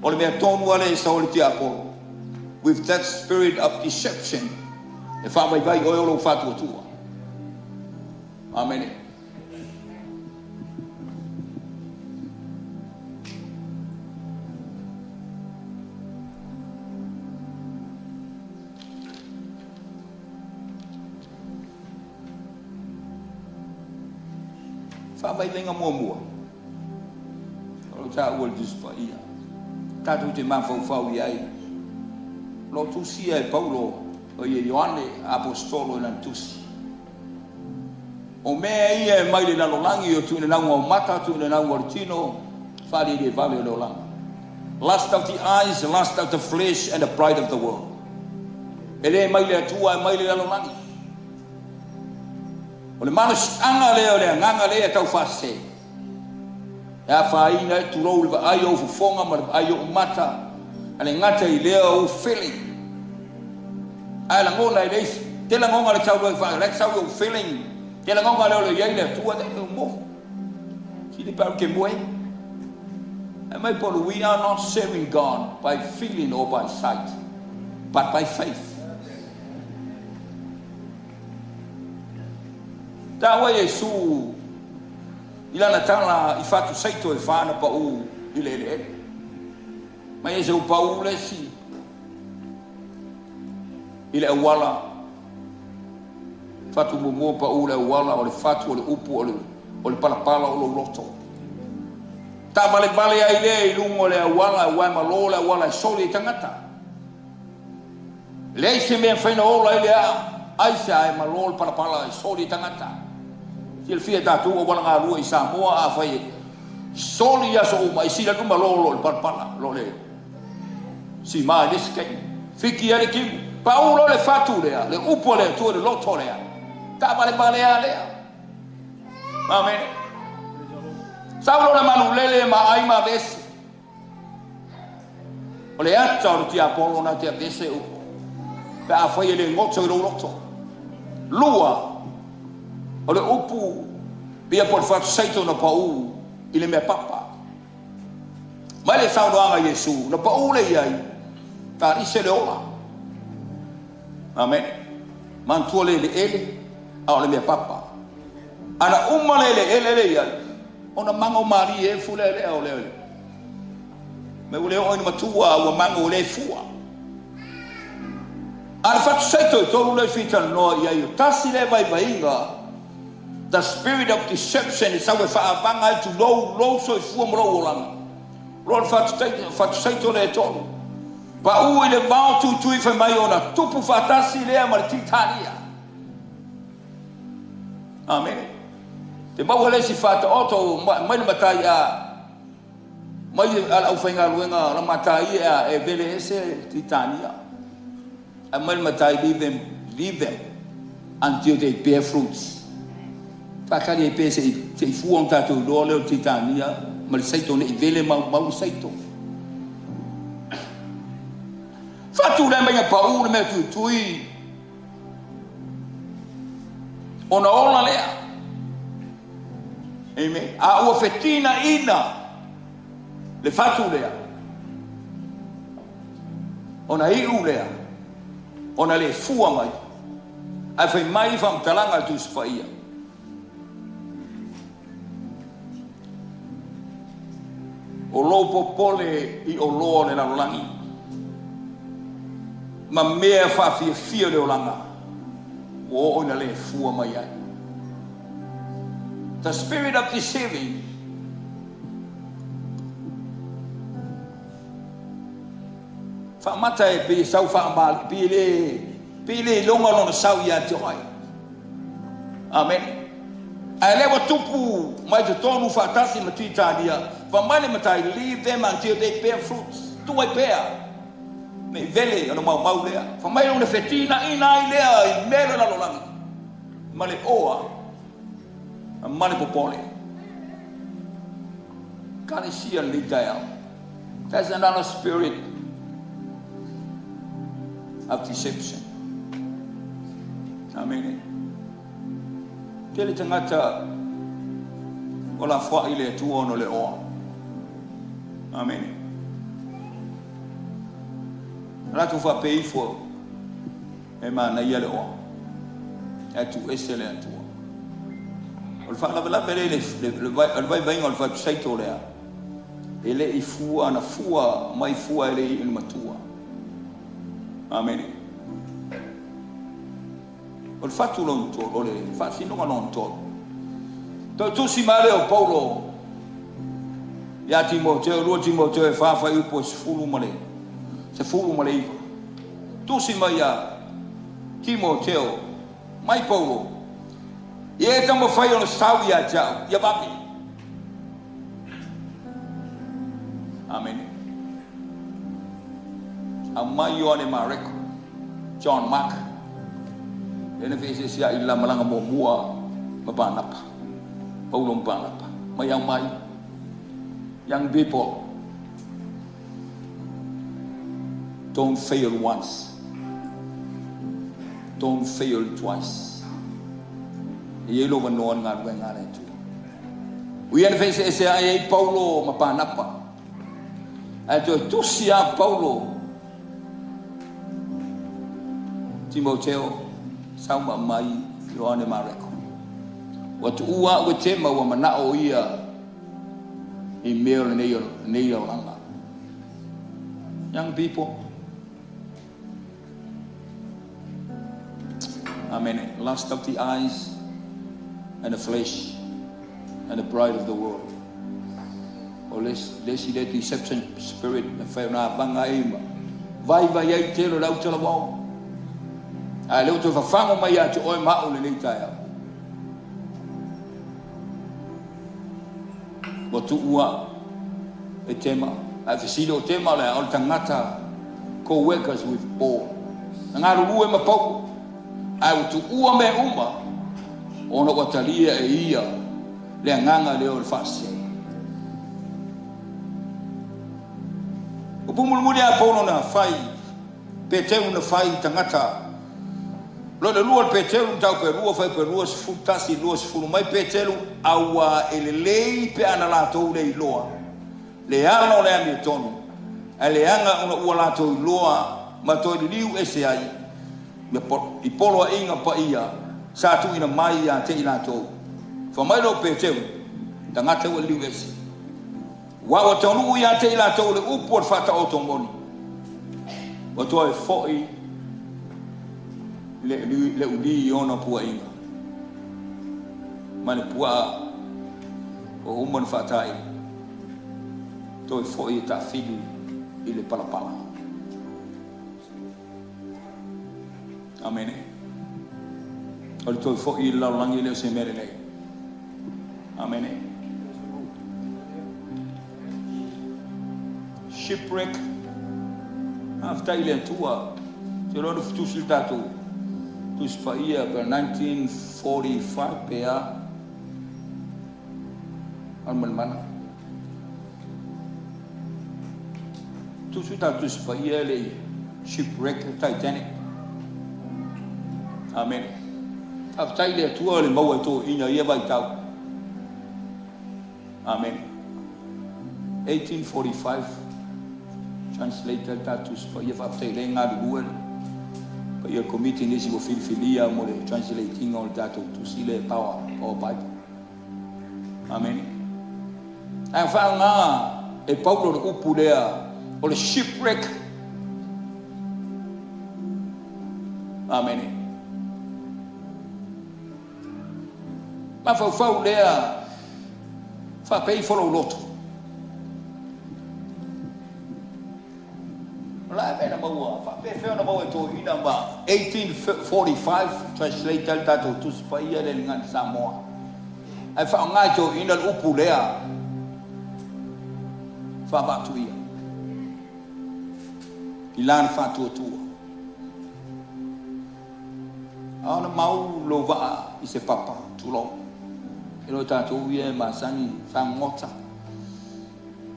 O le mea tonu ale sa o le te apolo. With that spirit of deception. E whamai vai o eolo whatua tua. Amen. Whamai lenga mua. Ta ua dispa ia. Tātou te mawhau iai. Lo tusi e Paulo o ia Ioane apostolo na tusi. O mea ia e mai le nalolangi o tūne nangu o mata, tūne nangu o tino, whare le vale o leolanga. Lust of the eyes, lust of the flesh, and the pride of the world. E le mai le atua e mai le nalolangi. O le manus anga leo le nganga le e tau whase. Ya faina tu rou le ai o fonga ma ai o mata. Ale ngata I lea o feeling. Ai la ngona I leisi. Te la ngonga le tau roi wha. Le tau o feeling. Te la ngonga leo le iai le tua te mo. Si te pau ke moe. And my brother, we are not serving God by feeling or by sight, but by faith. Tawa Yesu ilana tala ifatu saito e fana pa u ile. Ma Yesu pa u lesi ile wala fatu mo pa u le wala o le fatu o le upu o le pala o lo loto. Ta vale ai le lungo le wala wa malola wala soli tangata. Le se me fa no la ile ai sa ai malol pala soli tangata. Il fia tatu o wala ngalu I Samoa a fai soli ya so mai sila tu malolo pala lo le. Si mai diske fiki ale ki Paulo le fatu le upo le tu le loto le. Ta vale ale. Amen. Saulo na manulele ma ai ma vese. O le ata o ti Apollo na ti vese o. Pa foi le ngoto I loto. Lua. O le upu bia por fatu saito na pau ile me papa. Ma le saulo anga Yesu na pau le ai. Ta rise le ola. Amen. Mantua le ele a le me papa. Ana umale le ele ai. Ona mango mari e fulele o le. Me ule o ni matua wa mango le fua. Al fatu saito to le fita no ia io. Tasi le vai inga. The spirit of deception is how fa abanga to low so fu mo lang. Lord fatu saito le to. Pa u ile ba tu fa mai ona tupu fatasi le martitania. Amen. Te mawale si fata oto mai matai a mai ala ufainga luenga la matai a e vele ese titania. A mai matai leave them until they bear fruits. Pakari e pese te fu on tato lole titania mal saito ne vele mau saito. Fatu le mai pa u me tui. Ona lea. Amen. A ua fetina ina le fatu lea. Ona iu lea. Ona le fua mai. A fai mai fam talanga tu spaia. O lo popole I o lo le langi. Ma mea fa fia le olanga. O ona le fua mai ai. The spirit of deceiving fa mata e pe sau fa mal pile longa no sau ya toi. Amen. Ale wa tupu mai te tonu fa tasi matita dia fa mane matai leave them until they bear fruits. Tu ai bear me vele no mau lea fa mai una fetina ina lea I mele la lolangi male oa Mani popole. Kani sia lidaya. That's another spirit of deception. Amen. Tele tangata ola fa ile tu ono le o. Amen. Ratu fa pay for ema na yele o. Atu excellent tu. O fa la bele le vai o fa saito lea. Ele I fua na fua mai fua ele I matua. Amen. O fa tu non to o le fa sino non to. Tu si male o Paulo. Ya Timoteo e fa I po fulu male. Se fulu male. Tu si mai ya Timoteo mai Paulo. Ye tamo fai on sau ya ja ya babi. Amen. Amma Yohane Mark John Mark. Ene vese sia illa malanga mo mua mapanapa. Paulo mapanapa. Mayang mai. Young people, don't fail once. Don't fail twice. Yelo vanon ngar ngare tu. Uian face se ai Paulo mapanapa. Ato tusia Paulo. Timoteo sauma mai Yohane Mareko. Watu ua wetema wa manao ia email neil langa. Young people, amen. Lust of the eyes and the flesh and the pride of the world. Or let's see that deception spirit na fail na bangaima. Vai yai telo lau telo wao. A leo to fafango mai atu oi mao le leitaya. Watu ua e tema a fisilo tema le o tangata co-workers with all. Ngaru ue mapau. A watu ua me uma ona watalia e ia le nganga leo le fasi. Upumulmuli a pono na fai peteu na fai tangata. Lo le lua petelu tau pe lua fai pe lua futasi lua fulu mai petelu awa elelei pe ana la tou le loa le ana le ami tonu ale anga una ua la tou loa ma to liu ese ai me i polo inga pa ia sa tu ina mai ya te ina tou fa mai lo petelu tanga te liu ese wa tonu ia te ina tou le upo fata otomoni wa to e foi le uli ona pua inga mane pua o umon fatai to foi ta figu ile palapala. Amen. O to foi la langi le se mere nei. Amen. Shipwreck after ile tua te lo futu sultato tu spaia per 1945 pea alman mana tu suta tu spaia le shipwreck Titanic. Amen. After ile tua le mau to ina ia vai tau. Amen. 1845 translated that to spaia after ile ngadu buel. Your committee nisi go filia mo le translating all that to see the power of Bible. Amen. Ai fa nga e Paulo o upulea o le shipwreck. Amen. Ma fa ulea fa pay follow lot. La bena maua fa pe fe na maua to ina ba 1845 translated that to spaia le ngan Samoa. Ai fa nga to ina upulea fa ba tu ia ilan fa tu ana mau lo va i se papa tu lo ilo ta tu ia masani fa ngota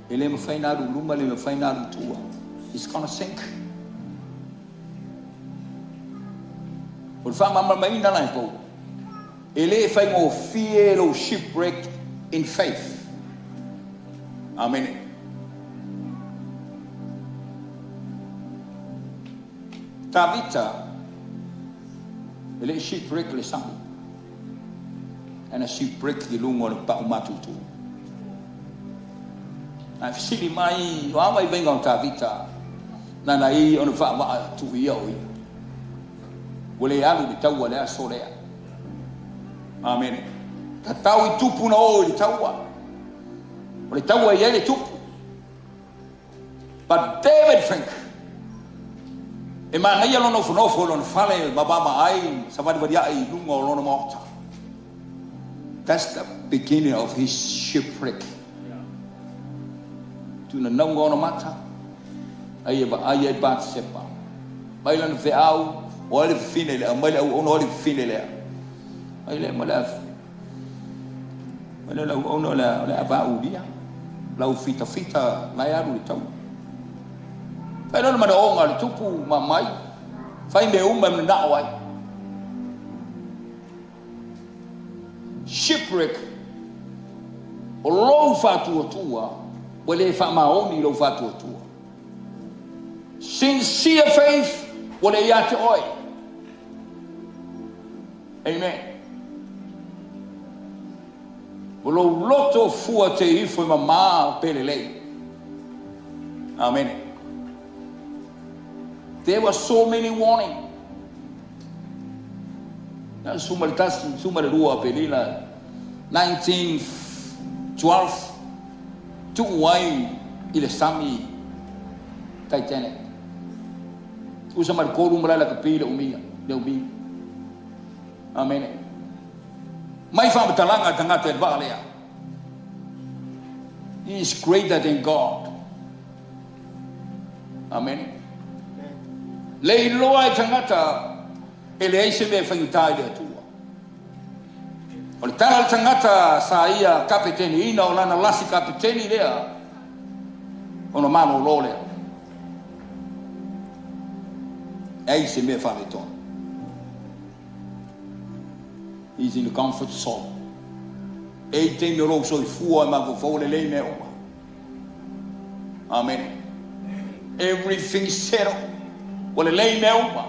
ele me fa ina luma le me fa ina tua. It's gonna sink. Por fama mai na lai po. Ele fai mo fielo shipwreck in faith. Amen. Tabita ele shipwreck le sang. And a shipwreck di lungo le pa umatutu. Na fili mai wa mai venga Tabita. Nana i ona fa ma tu ia oi wole alu de taua le asolea. Amen. Ta tau i tupu na o le taua wole taua ia le tupu. But David Frank e ma ngai lo no fono fale babama ai savadi vadia ai lungo lo no morta. That's the beginning of his shipwreck. Tuna nango no mata ai ba sepa bailan fe au o fine le mai o no fine le ai le mala la ba udia lau fita lai aru le tau. Fai nona mana onga le tupu mamai. Fai me umba me nao ai. Shipwreck o lou fatuatua o le faamaoni lou fatuatua. Sincere faith o le ia te oi. Amen. O lou loto fua te ifo i mamā pelelei. Amen. There were so many warnings. Suma le rua pelila 1912 tu wai i le sami Titanic. Usa mar koru mala la kapila umia le umi. Amen. Mai fa talanga tangata ba lea. He is greater than God. Amen. Le loa tangata ele ese me whaitai le atua. O le tala tangata sa ia kapiteni, ina o lana lasi kapiteni lea, o no mano lo lea. Ese me whaitai. He's in the comfort zone. 18 year old so fua ma fo le le me oma. Amen. Everything settled. O le le me oma.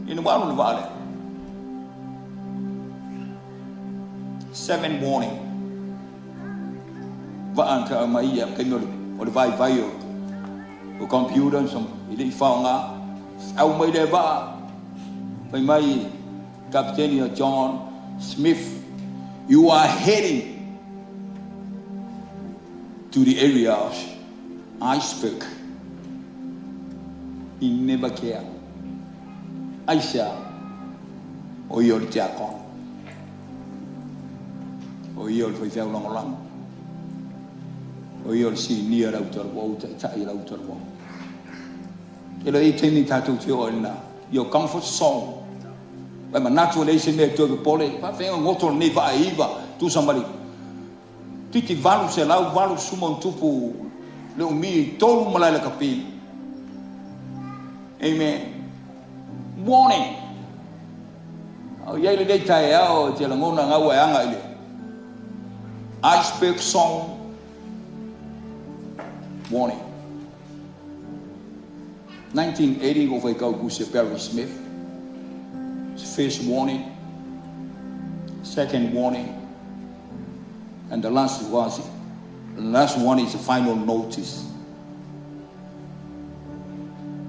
In the world valley. 7 warning. Va anta mai ke no o le vai o computer som ili faunga au mai le va mai Captain John Smith, you are heading to the area of iceberg. He never care. Aisha, o yol tiakon, o yol foi feu long long, o yol si near outer water, tai outer water. Elo e teni tatu tio na, your comfort zone. But my natural nation me to pole, pa fe ngoto ne va iva tu somebody. Titi valu se lau valu sumon tupu le umi tolu malala kapi. Amen. Warning. Oh, yele de tai ao te langona nga wa anga ile. Iceberg song. Warning. 1980 over Gauguste Barry Smith. First warning, second warning, and the last one is the final notice.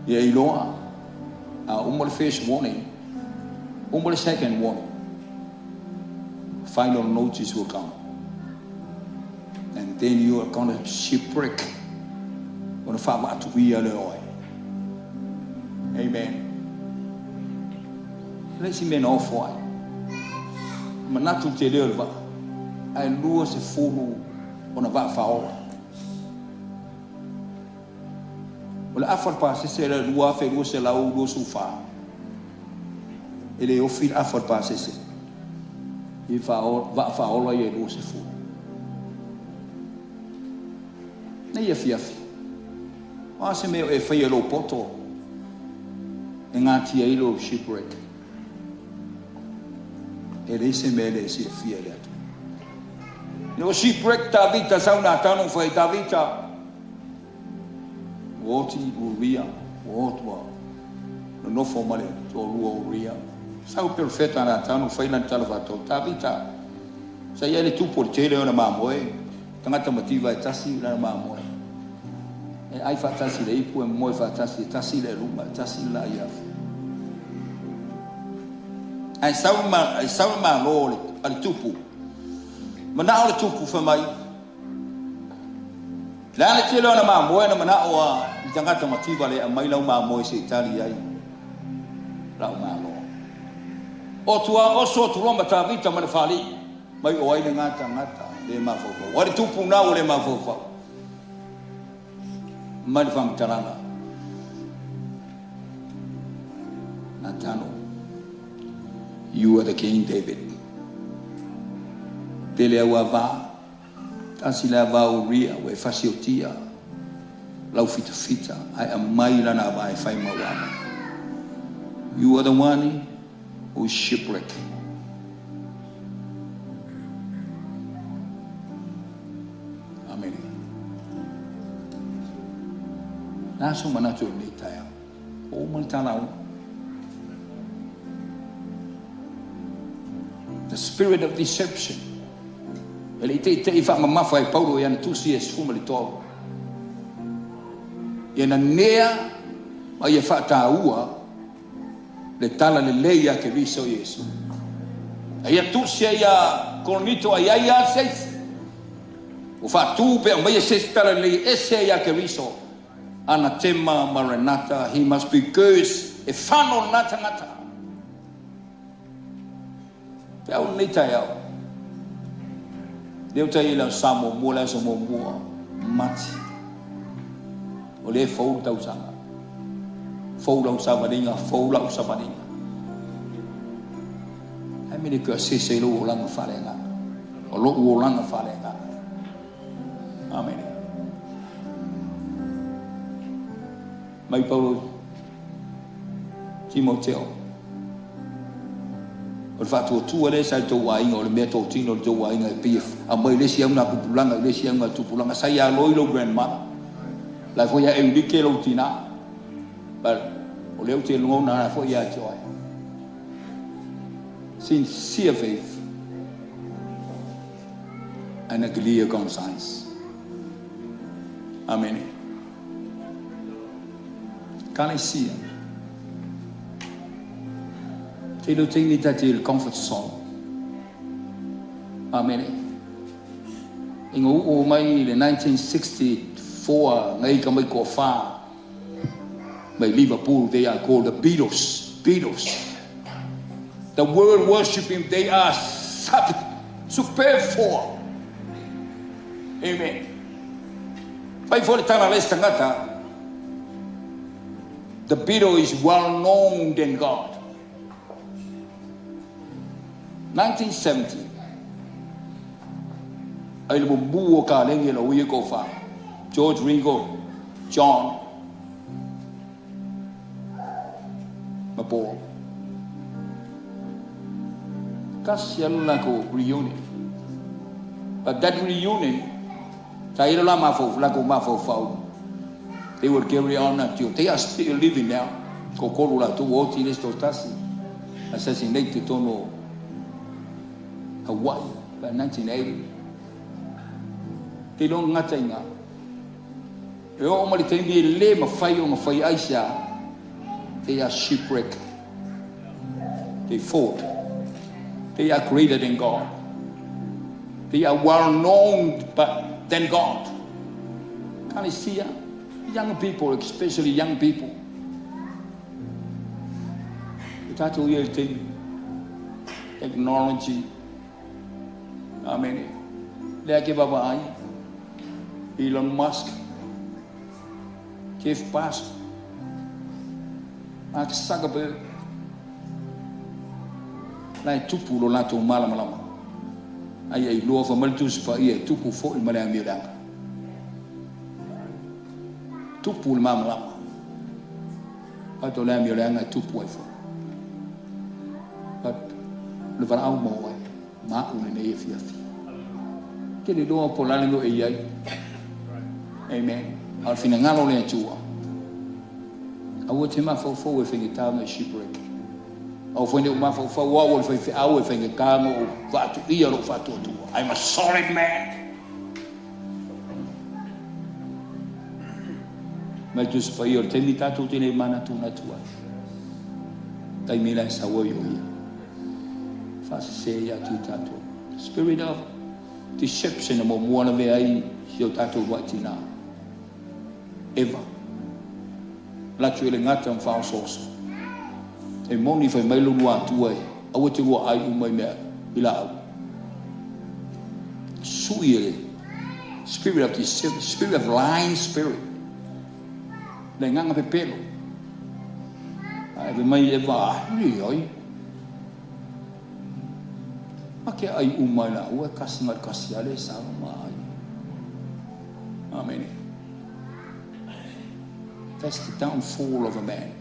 Yeah, you know, the first warning, the second warning, final notice will come, and then you are gonna shipwreck on the farm at Illinois. Amen. Let's see men off why. Manatu te leo va. Ai lua se fulu ona va faola. Ola afar pa se la lua fe lua se la u do sufa. Ele o fil afar pa se. I va faola ye lua se fulu. Nei e fiafi. Ma se me e fa lo poto. Engati ai lo shipwreck. Ele se mele se fia le atu. No shipwreck ta vita sauna tano fai ta vita. Woti uria, wotwa. No formale to uria. Sau perfetta na tano fai na talvato ta vita. Sa ele tu portele ona mamoe. Tangata motiva tasi na mamoe. E ai fa tasi le ipu e moi fa tasi le luma, tasi la ia. Ai sauma lo al tupu. Mana o tupu fa mai. La le tilo na ma mo na mana o tangata motiva le mai lau ma mo se Italia ai. La ma lo. O tua o so tu lomba ta vita ma fali. Mai o ai ngata le ma fo. Wa le tupu na o le ma fo. Ma le fam taranga. Natano. You are the King David. Pele wava Tasila vau ria we fasiotia. Lau fita fita. Ai amai lana vai fai mawama. You are the one who is shipwrecked. Amen. Naso manato ni tayo. O mantanao. The spirit of deception. Ele te ifa mamafa e Paulo yan tusi es fuma li tolo. Yana nea ma ye fa taua le tala le leia che viso Yesu. Ia tusi ia cornito ia seis. O fa tu pe ma ye seis tala le esse ia che viso. Anatema maranatha, he must be cursed. E fano nata. Pau ni tayau. Deu tai la samo mola so mo mati. Ole fou tau sanga. Fou lau sabadinga, fou lau sabadinga. Ai mini ka se lo langa falenga. O lo langa falenga. Amen. Mai Paulo Timoteo. O fatu tu ale sai to wai o le meto tino to wai ngai pif a mai le sia una pupulanga le sia una tupulanga sai ya loilo grandma la foi ya indike lo tina but o le uti lo na foi ya joy sincere faith and a clear conscience. Amen. Can I see it? Te lo tengi tati il comfort song. Amen. Ingo o mai le 1964 ngai ka mai ko fa. By Liverpool they are called the Beatles. The world worship him, they are superb for. Amen. Pai for tana lesta ngata. The Beatles is well known than God. 1970. Ai le buo ka le ngelo wi ko fa. George Ringo, John Mapo. Kasian ko reunion. But that reunion, tayo la mafo la ko mafo fa. They will carry on until they are still living now. Kokolula to woti les totasi. Assassinated tono Hawaii by 1980. They don't ngatenga. Yo mali tendi le mafai Aisha. They are shipwrecked. They fought. They are greater than God. They are well known than God. Can you see? Young people, especially young people. That's a real thing. Technology. Amen. Lagi baba Elon Musk. Jeff Bezos. Mark Zuckerberg. Lai tupu lo lato malam. Ai lo fa mal tus pa ia tupu fo il mala miranga. Tupu il mamla. Ato la miranga tupu ai fo. But le va au mo ai. Ma una ne fia. Che le do po la lo e ai. Amen. Al fine ngalo le tua. Awo te ma fo we finita me shipwreck. Au foi uma fo wa wo foi au foi ka mo va tu ia ro fa tu. I'm a solid man. Ma giusto fa io tendi tato te ne mana tu na tua. Dai mila sa wo io. Fa se ya tu tato. Spirit of deception mo mo ve ai io tato wa tina. Eva. La tu le ngata fa so. E moni fai mai lu atu ai. Awo te wo ai u mai me ila. Suire. Spirit of deception, spirit of lying spirit. Le nganga pe pelo. Ai ve mai eva ni oi. Ake ai u mai la u kasinger kasiale sa mai. Amen. That's the downfall of a man.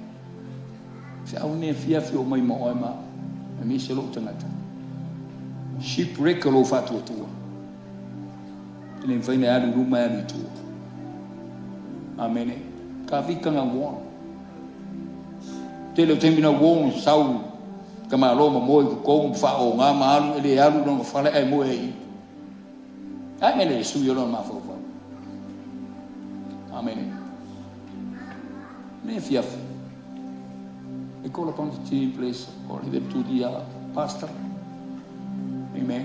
Se au ne fiafi o mai mo ma. E mi se lo tangata. Shipwreck lo fatu tua. Ele vai na alu ruma alu tua. Amen. Ka vika nga won. Te lo tembina won sau kama lo mo ko fa o nga ma alu ele alu no fa le ai mo e. Ai ele su yo no ma fo. Amen. Ne fiaf. E call upon the team, please, or them to the pastor. Amen.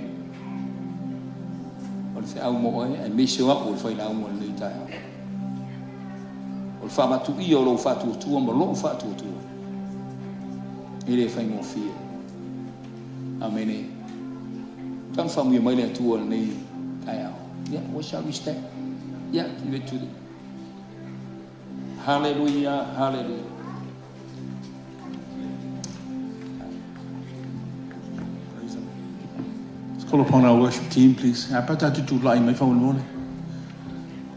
Or say au mo e me se wa o foi na mo le ta. O fa ma tu I o lo fa tu mo lo fa tu. Ele fai mo fia. Amen. Tan fa mo mai le tu o nei ai. Yeah, what shall we stand? Yeah, give it to them. Hallelujah, hallelujah. Let's call upon our worship team, please. Apata tu lai mai fa mo.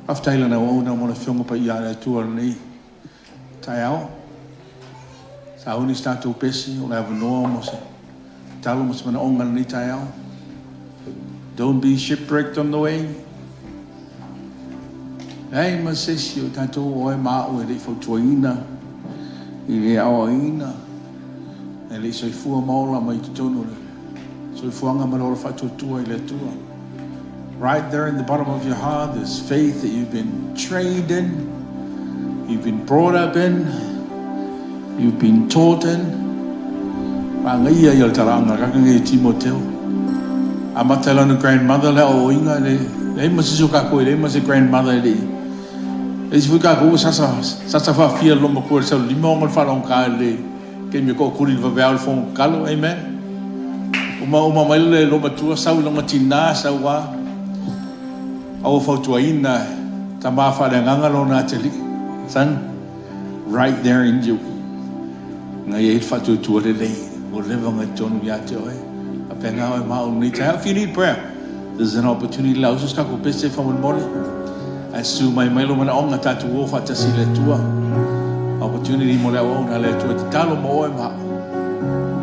After I na o na mo na fionga pa ia na tu nei. Tai ao. Sa uni start to pesi o na no mo se. Talo mo se na onga ni tai ao. Don't be shipwrecked on the way. Hey, ma sesi o tato o e mao e le fotuina. I le aoina. E le soifua maola mai tutono le. Soifuanga malora fatutua I le tua. Right there in the bottom of your heart, there's faith that you've been trained in. You've been brought up in. You've been taught in. Pangaia yal taranga kakange Timoteo. Amatela no grandmother le o inga le. Le masisuka ko le mas grandmother le. E se fuka ko sasa fa fia loma ko sa lima ngol fa long ka le ke me ko kuri va vel fon kalo amen uma mai le loma tua sa loma tina sa wa au fa tua ina ta ma fa le nganga lo na teli san right there in you na ye fa tu tu le o le va ngatonu ya te oi a pena ma o ni ta if you need prayer there's an opportunity la usus ka ko pese fa mon mole asu mai mai lo mana onga tatu o fa tasi le tua opportunity mo le o na le tua talo mo e ma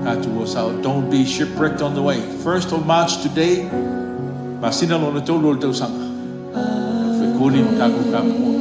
tatu o sa don't be shipwrecked on the way 1st of March today masina lo na tolo le tau sanga fe kuli ka ko ka mo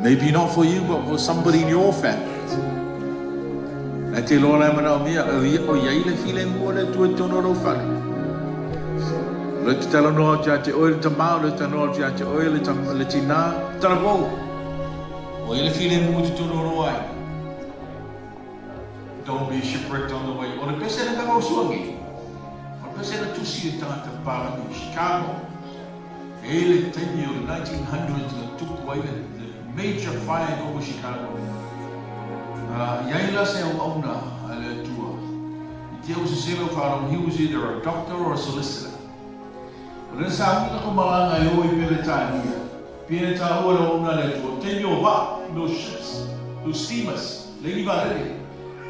Maybe not for you, but for somebody in your family. Te lola mana mia o ia le file mo le tu tono ro fale. Le te talo no te oil te mau le te no te oil le tina tala vo. O ia le file mo te tono ro ai. Don't be shipwrecked on the way. O le pese na ka suangi. O le pese na tusi ta para ni Chicago. Ele tenho 1900s that took away the major fire over Chicago. Yaila se ona ale tua. He was either a doctor or a solicitor. But then sa ko malanga yo I pele time here. Pia ta ora una le tu tenho va those ships, those steamers, lady valere.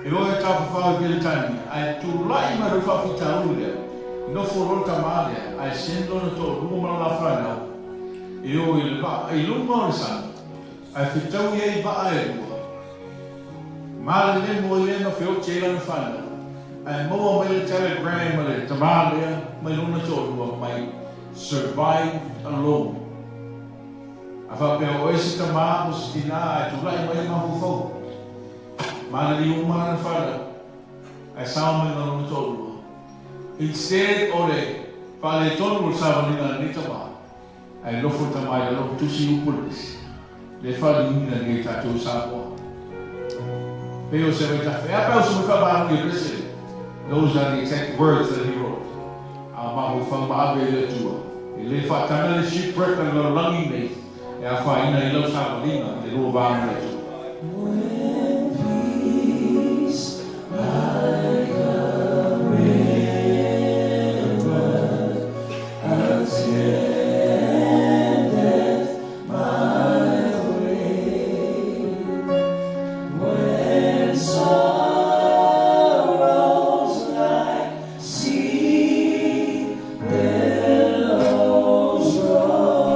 E ora ta fa pia tani. Ai tu lai ma fa fita ule. No for tamale, ai sendo no to rumo la frana. E o il va, e lungo le san. Ai fitau ye va ai. Male le mo le no feo chela na frana. Ai mo me telegram le tamale, mai luna to mai survive alone. Afa pe o ese tama mo stina tu lai mai ma fo. Mana li uma na fala. Ai sauma na no to. Instead ore fale tonu sa ni na tama. Ai lo fo tama ya lo tu si upulis. Le fale ni na ni ta tu sa ko. Pe o se ta fe apa o se fa ba ni rese. Those are the exact words that he wrote. Ma ho fa ba be le tua. Le fa tana le shipwreck na lo langi nei. E a fa ina ilo sa balina le lo ba me tu. When peace like a river attendeth my way, when sorrows like sea billows roll.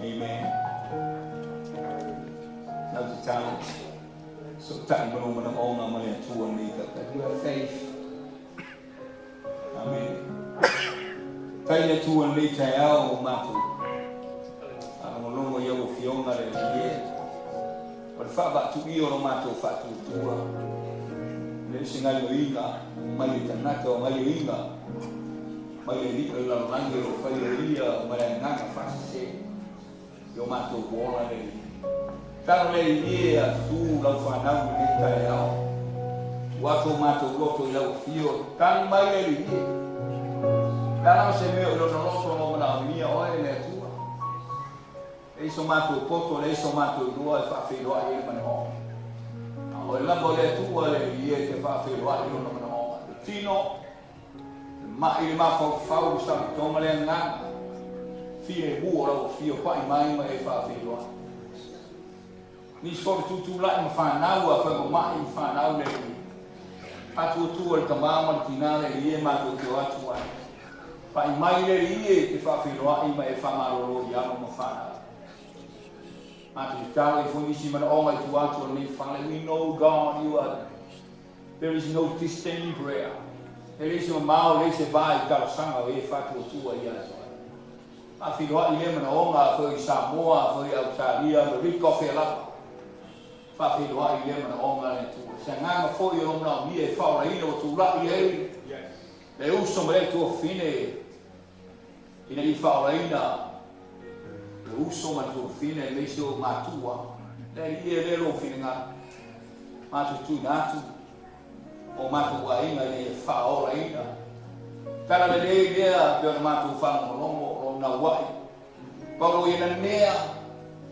Amen. Now the time, so time when I'm all my money to one league that you have faith. Amen. Failure to one league to our matter. I'm no longer your Fiona and yet. But Father to be on a matter for to Listen, I will my little my inga. My little language of Fire, my Naka fast yo mato buona lei. Tano lei dia tu la fanau ni tai ao. Wato mato goto la fio tan mai lei dia. Dala se me lo no sono na mia o ele tua. E so mato poto lei so mato dua fa filo ai ma no. O la mole tua lei dia che fa filo ai no no. Fino ma il ma fa sta toma le na. Fie buora o fio pai mai ma e fa filo. Ni scorre tu la ma fa naua fa mai fa naua le. Atu tu al tamama finale e ma tu atu ai. Pa I mai le ie te whawhiroa I mai e whamaroro I amo ma whana. Matu te tau I whunisi mana o mai tu atu ni whale. We know God, you are. There is no disdain prayer. There is no mao le se vai kalasanga e whatu tua I aso. Whawhiroa I le mana o ngā whai Samoa, whai Australia, ma riko whelapa. Whawhiroa I le mana o ngā le tua. Se nganga whoi o mna mi e whaura ina o tu rai e. Le uso me tua fine. Ina I whaoraina, le uso ma tua fine, le sio matua, le ie le lo fine ngā, matu tu natu, o matu a inga le whaoraina. Tara le lea, pia matu whanongolongo, o na wai. Paro ina nea,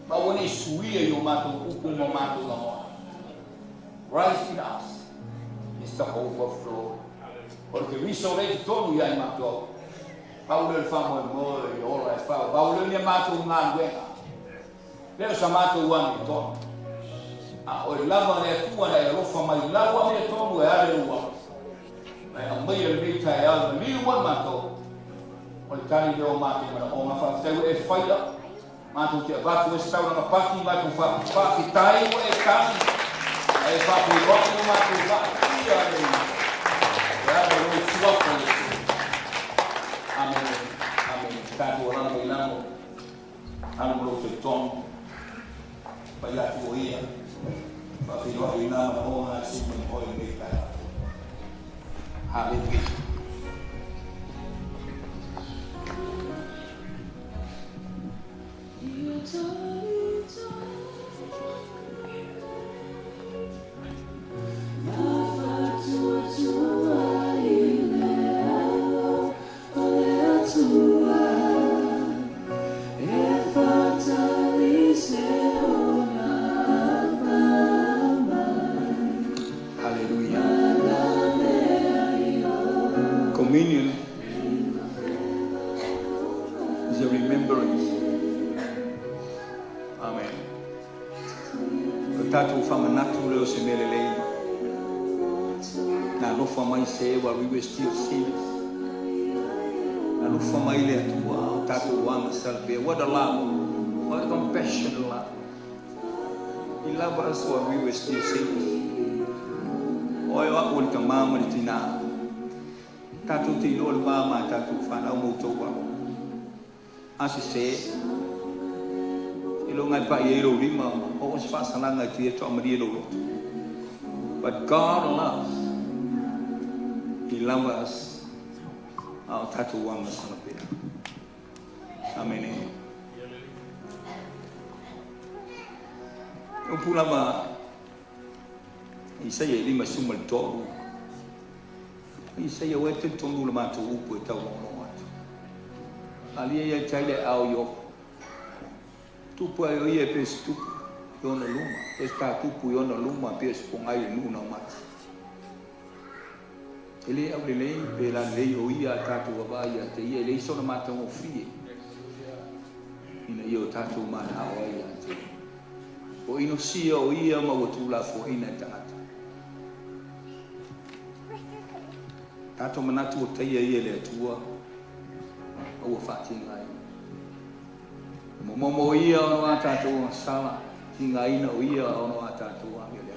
pao ne suia I o matu upu mo matu na moa. Rise in us is the overflow. Porque riso le tonu ia I matu. Paulo le famo e mo e ora e fa. Paulo ne mato ngā wenga. Leo sa mato wani to. O le lava le tua le rofa mai lava me to e ale ua. Mai mai le mita e al mi ua mato. O le tani le o mato o ma fa tau e faia. Mato te batu e stau na pati mato fa pati tai o e tani. E fa po roto mato fa ia le. Ya le suapo. Amen. Amen. Tato orang bilang, anu belum tertong, banyak tu ia. Tapi doa ina orang asing menghoi mereka. Haleluya. Communion is a remembrance. Amen. Tatu whamanatu leo se melelei. Na lofa mai se while we were still sinners. Na lofa mai le atua tatu wama salve. What a love. What a compassionate love. He loved us while we were still sinners. Oyo ako ni kamama ni tina. Tatu tino le mama tatu whanau moutou wau. Asi se, ilo ngai pa i ero lima, o os whasalanga ti e toa mari ero lotu. But God loves, He loves us, au tatu wanga salapea. Amen. Upulama, Isaiah lima sumal toru. Isaiah wetu tonu le matu upu e tau lono atu. Alia ia taile au yo. Tupu ai oia pes tupu yona luma. Pes ta tupu yona luma pes pongai nuna matu. Ele au lelei pe la lei oia tatu wabaya te ia lei sona matu o fie. Ina iyo tatu mana awai ate. O ino sia o ia ma watula fo ina tangata. Tato manatu o teia ia le atua o whati ngai. Momo ia ono a tato sala, ki ngai na o ia ono a tato a mea lea.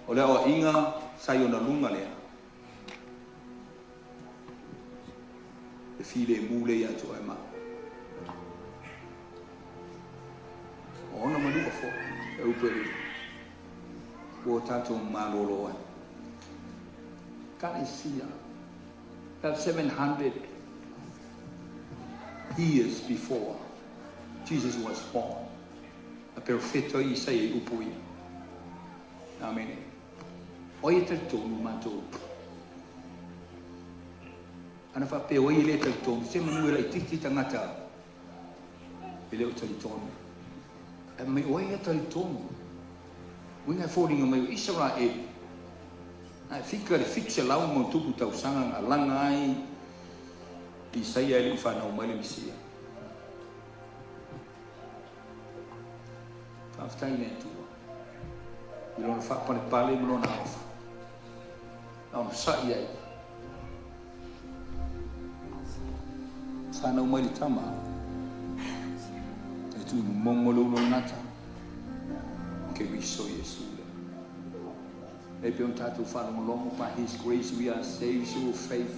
O lea o inga sai ona lunga lea. E file mule ia tua e ma. O ona manuka fo, e upere. O tato malolo ai. Kalesia, about 700 years before Jesus was born, a perfetto Isaiah upui. Amen. Oye tertonu mato. Ana fa pe oye le tertonu, se manuela ititi tangata. Ele o tertonu. E me oye tertonu. Winga fodinga mai Israel. Ai fika le fixe lau mo tupu tau sanga alanga ai Isaiah le fana o mai le misia. Aftai ne tu. Ilo na fa pale mo na ofa. Não sai aí. Sana umali tama. Itu mongolo nata. Ke riso Yesu. Maybe on tattoo follow along by His grace we are saved through faith,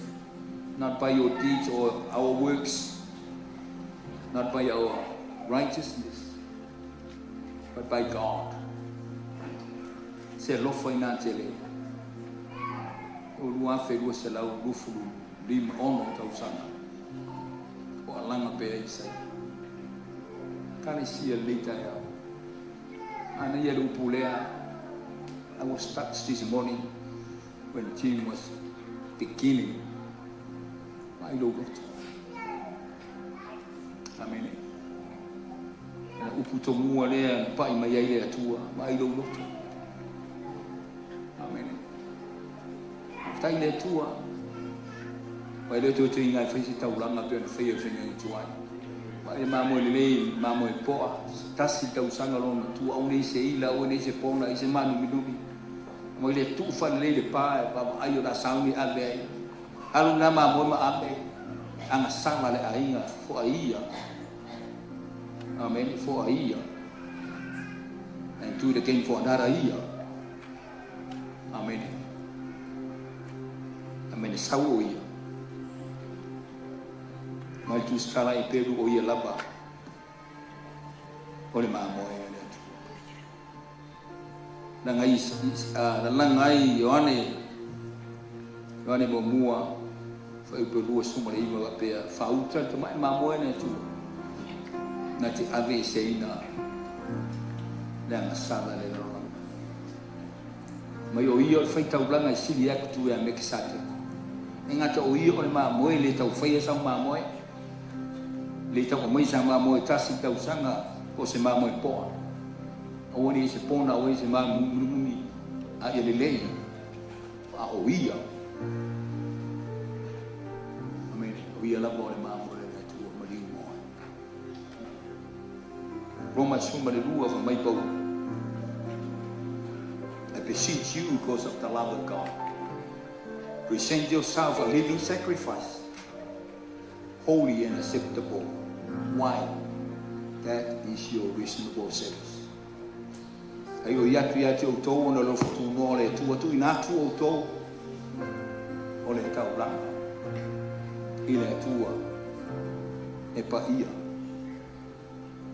not by your deeds or our works, not by our righteousness, but by God. Se lo foi na tele. O lua felu se la o lufulu lim ono tau sana. O alanga pe isa. Kani sia lita ya. Ana ia upulea. I was touched this morning when Tim was beginning. My Lord. Amen. Na uputomua lea pa imayai lea tua. My Lord. Amen. Tai lea tua. Pai lea tua ingai whaisi tauranga pia na whaia whenga i tuai. Pai mamoe lelei, mamoe poa. Tasi tau sanga lona tua. Au nei se ila, au nei se pona, i se manu minumi. Mo le tu fa le pa ba ayo da sauni ave alu na ma mo ma ave anga sama le ainga fo aia amen fo aia and do it again for another year amen amen sawo ia mai tu skala e peru o ia laba ole ma mo na ngai Yohane mo mua foi pelo suma le iwa pe fauta to mai mamoe ne tu na ti ave seina na sala le ro mai o io foi tau blanga i sili ak tu ya mexate inga to o io le mamoe le tau foi sa mamoe le tau mai sa mamoe tasi tau sanga o se mamoe po o ni se pona o se ma mumi a ele lei a o ia amen o ia la bola ma mo le tu mo li mo Roma suma le lua va mai pau I beseech you because of the love of God present yourself a living sacrifice holy and acceptable why that is your reasonable service. Ayo yatu o tau na lo futu no le tu ina tu o tau o le tau la ile tua e pa ia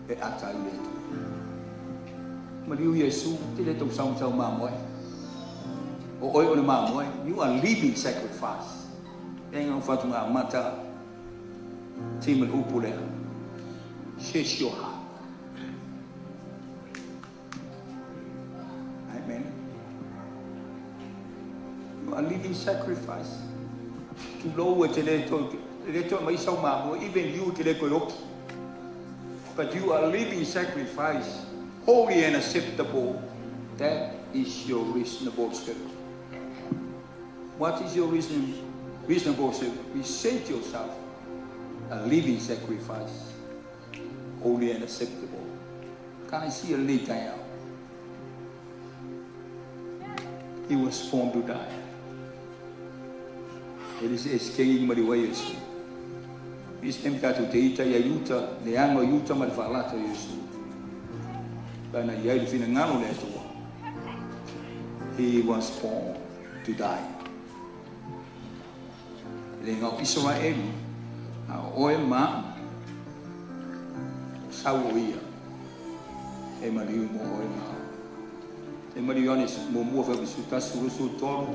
e ata ile tu Mariu Yesu ti le tau sau sau mamoe o oi o le mamoe you are living sacrifice enga fatu nga mata timen upule sheshoha a living sacrifice to lower te le to mai sau mamo even you te le koyoki but you are a living sacrifice holy and acceptable that is your reasonable service. What is your reasonable service? Present yourself a living sacrifice holy and acceptable. Can I see a later out? He was born to die. Ele se esquei mari wa Yesu. Istem tatu te ita ya yuta, le ango yuta ma falata Yesu. Bana ya ile fina ngalo le to. He was born to die. Le ngau Israel, a oe ma sauia. E mari mo oe ma. E mari Yohanes mo mo fa bisuta suru su toro.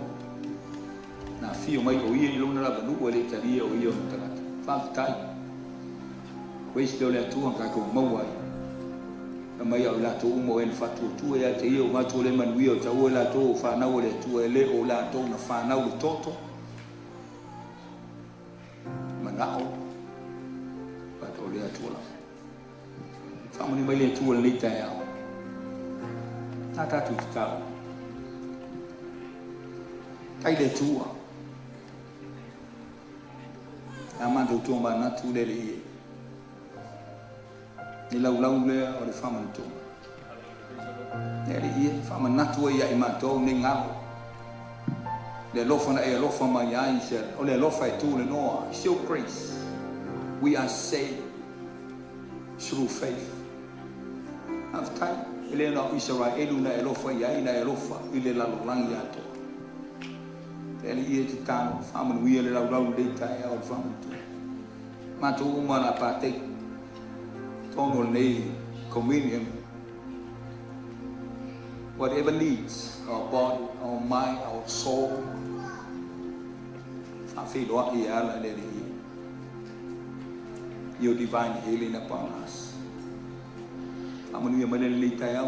Na fio mai o ia ilona la vanu o le taria o ia o tangata. Whaafitai. Weisi leo lea tua ka ko mauai. Na mai au lato umo e whatu tua ea te ia o matu o le manuia o tau o lato o whanau o le tua e le o lato na whanau o toto. Manao. Pato o lea tua la. Whamani mai lea tua le leita e au. Tātātu te tau. Tai le tua. Amando tomba na tu le le. Ni lau le o le fama to. Ne le ia fama na tu ia I matou ni ngalo. Le lofa na e lofa mai ai se o le lofa e tu le noa. Show grace. We are saved through faith. After Elena Israel, Eluna Elofa, Yaina Elofa, Ilela Langiato. Eli Titano, family, we are around later, our family. Matu Umana Pate, Tono Lay, communion. Whatever needs, our body, our mind, our soul. I feel what he had your divine healing upon us. I'm going to be able to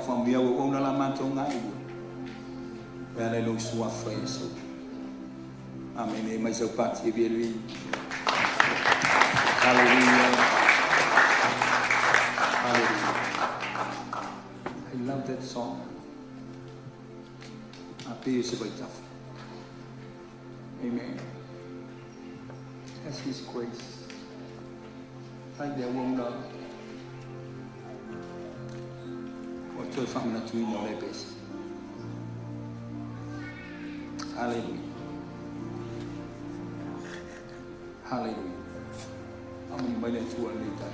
from here. We're going to be able to friends. Amen. Myself, Hallelujah. Hallelujah. I love that song. I pay so tough. Amen. That's His grace. Like that woman up. Or to find that we know that best. Hallelujah. Hallelujah. I'm going to buy that to a later.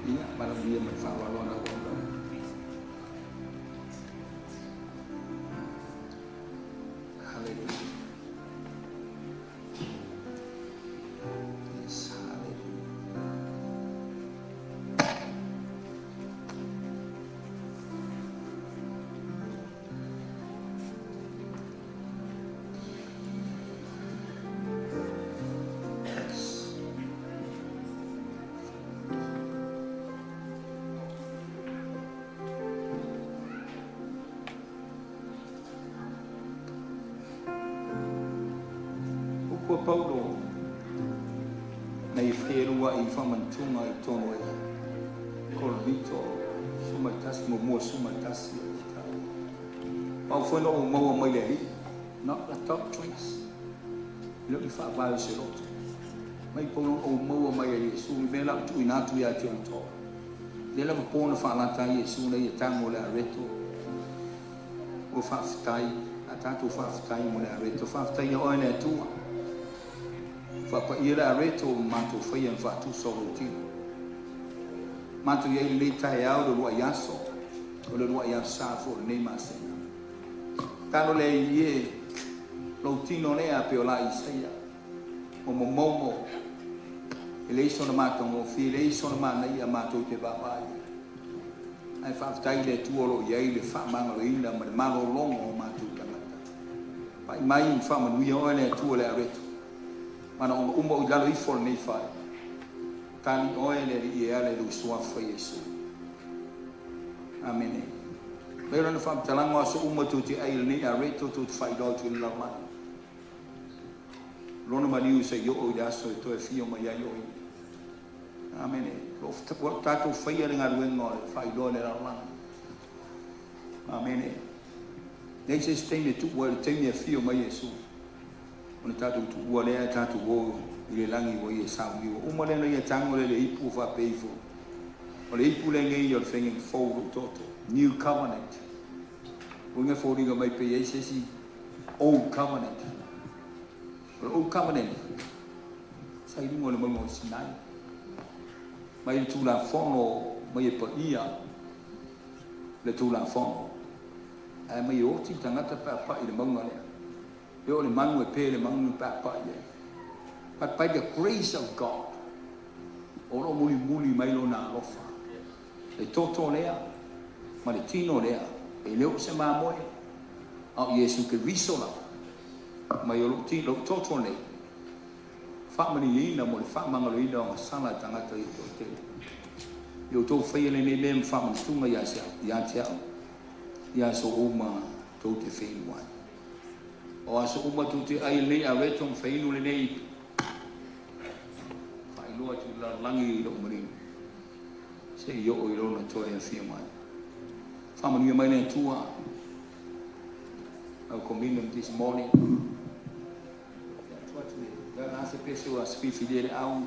Yeah, but I'm going to find out what I want. Hallelujah. Yes, hallelujah. Paulo na iferua I famantunga I tono e kolbito suma tas mo suma tas Pau foi no mo mai ali not the top trees lo I fa ba se lo mai Paulo o mo mai ali su me la tu ina tu ya tionto de la po na fa la ta Yesu na ya tango la reto o fa ftai atatu fa ftai mo la reto fa ftai o na tu Papa ira reto mato foi en fatu soroti mato ye leta ya do lo yaso o lo ya sa fo ne masena tano le ye lo tino ne a peola isaia o momo ele sono mato mo file sono mana ia mato te baba ai fa tai le tu lo ye le fa mangalo inda ma malo longo mato tamata pai mai in fa manu yo le tu le reto Mana umma udalo I for nei fai. Tani oele I ale lu sua fa Yesu. Amen. Pero no fam talango so umma tu ti ai ni a reto tu fai do tu la ma. Lono mali se yo o da so to e fio ma ya yo. Amen. Lo ta tu fai ale ngar wengo fai do le la ma. Amen. Nei se stene tu wo te mi fio ma Yesu. Ona tatu tu wale tatu wo ile langi wo ye sa wi o mo le no ye tango le ipu fa peifo o le ipu le ngai yo fenging fo toto new covenant wo nge fo ringa mai pe yesi old covenant old covenant sai ni mo le mo sinai mai tu la fono mai pe ia le tu la fono ai mai o ti tangata pa ile mo ngale Yo le manu e pe le manu papa ye. But by the grace of God, oro muli mai lo na lofa. Le toto lea, ma le tino lea, e leo se ma moe. Au Yesu ke risola. Ma yo lo tino toto le. Fa mani ina mo le fa mangalo ina o sala tangata I to te. Yo to fai le ne mem fa man tunga ya sia, ya tia. Ya so uma to te fei wan. O aso uma tu te ai le a retong fainu le nei fai loa tu la langi lo mari se yo o lo na to e fia mai fa mani mai le tua au communion this morning tua tu da na se peso a spi fidele au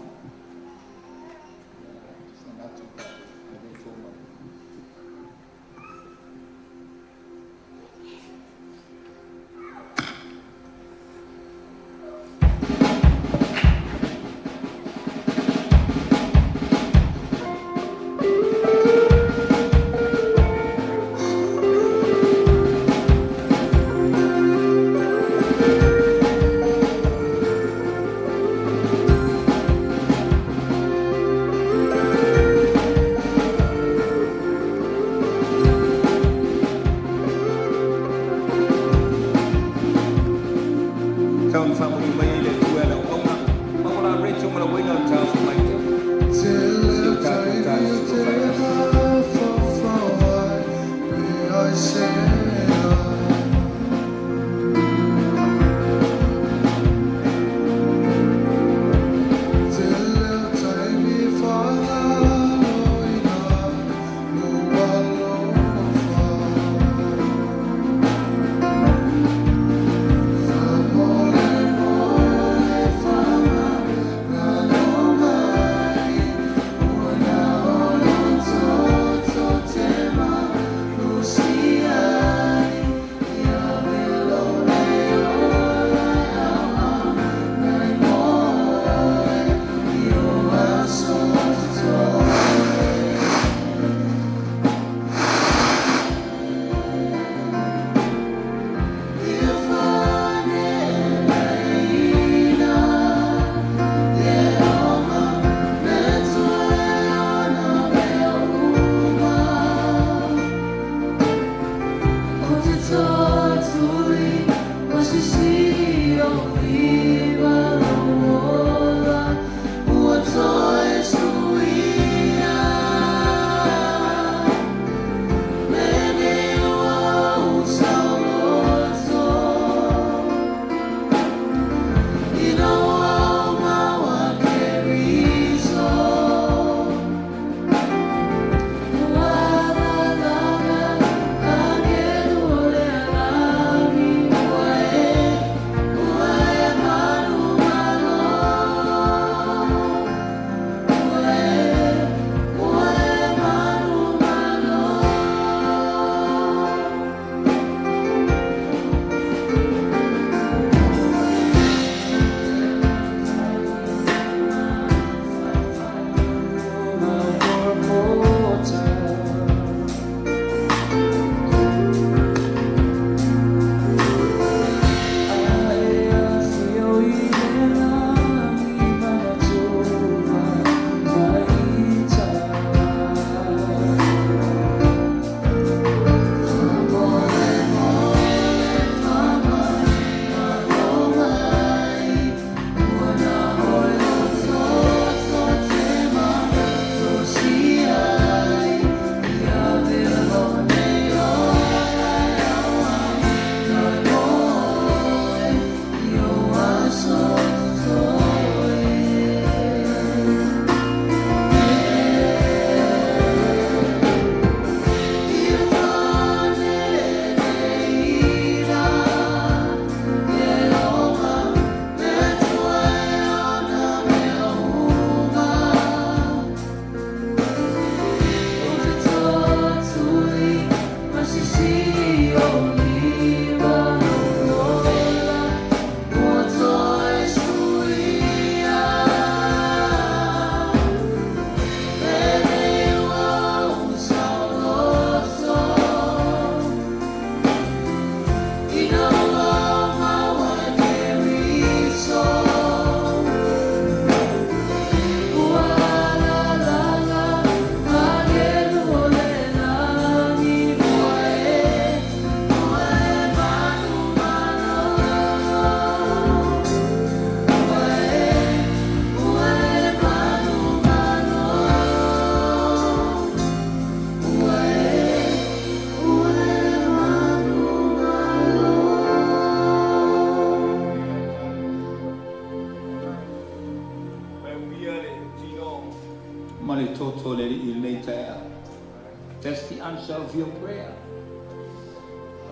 That's the answer of your prayer.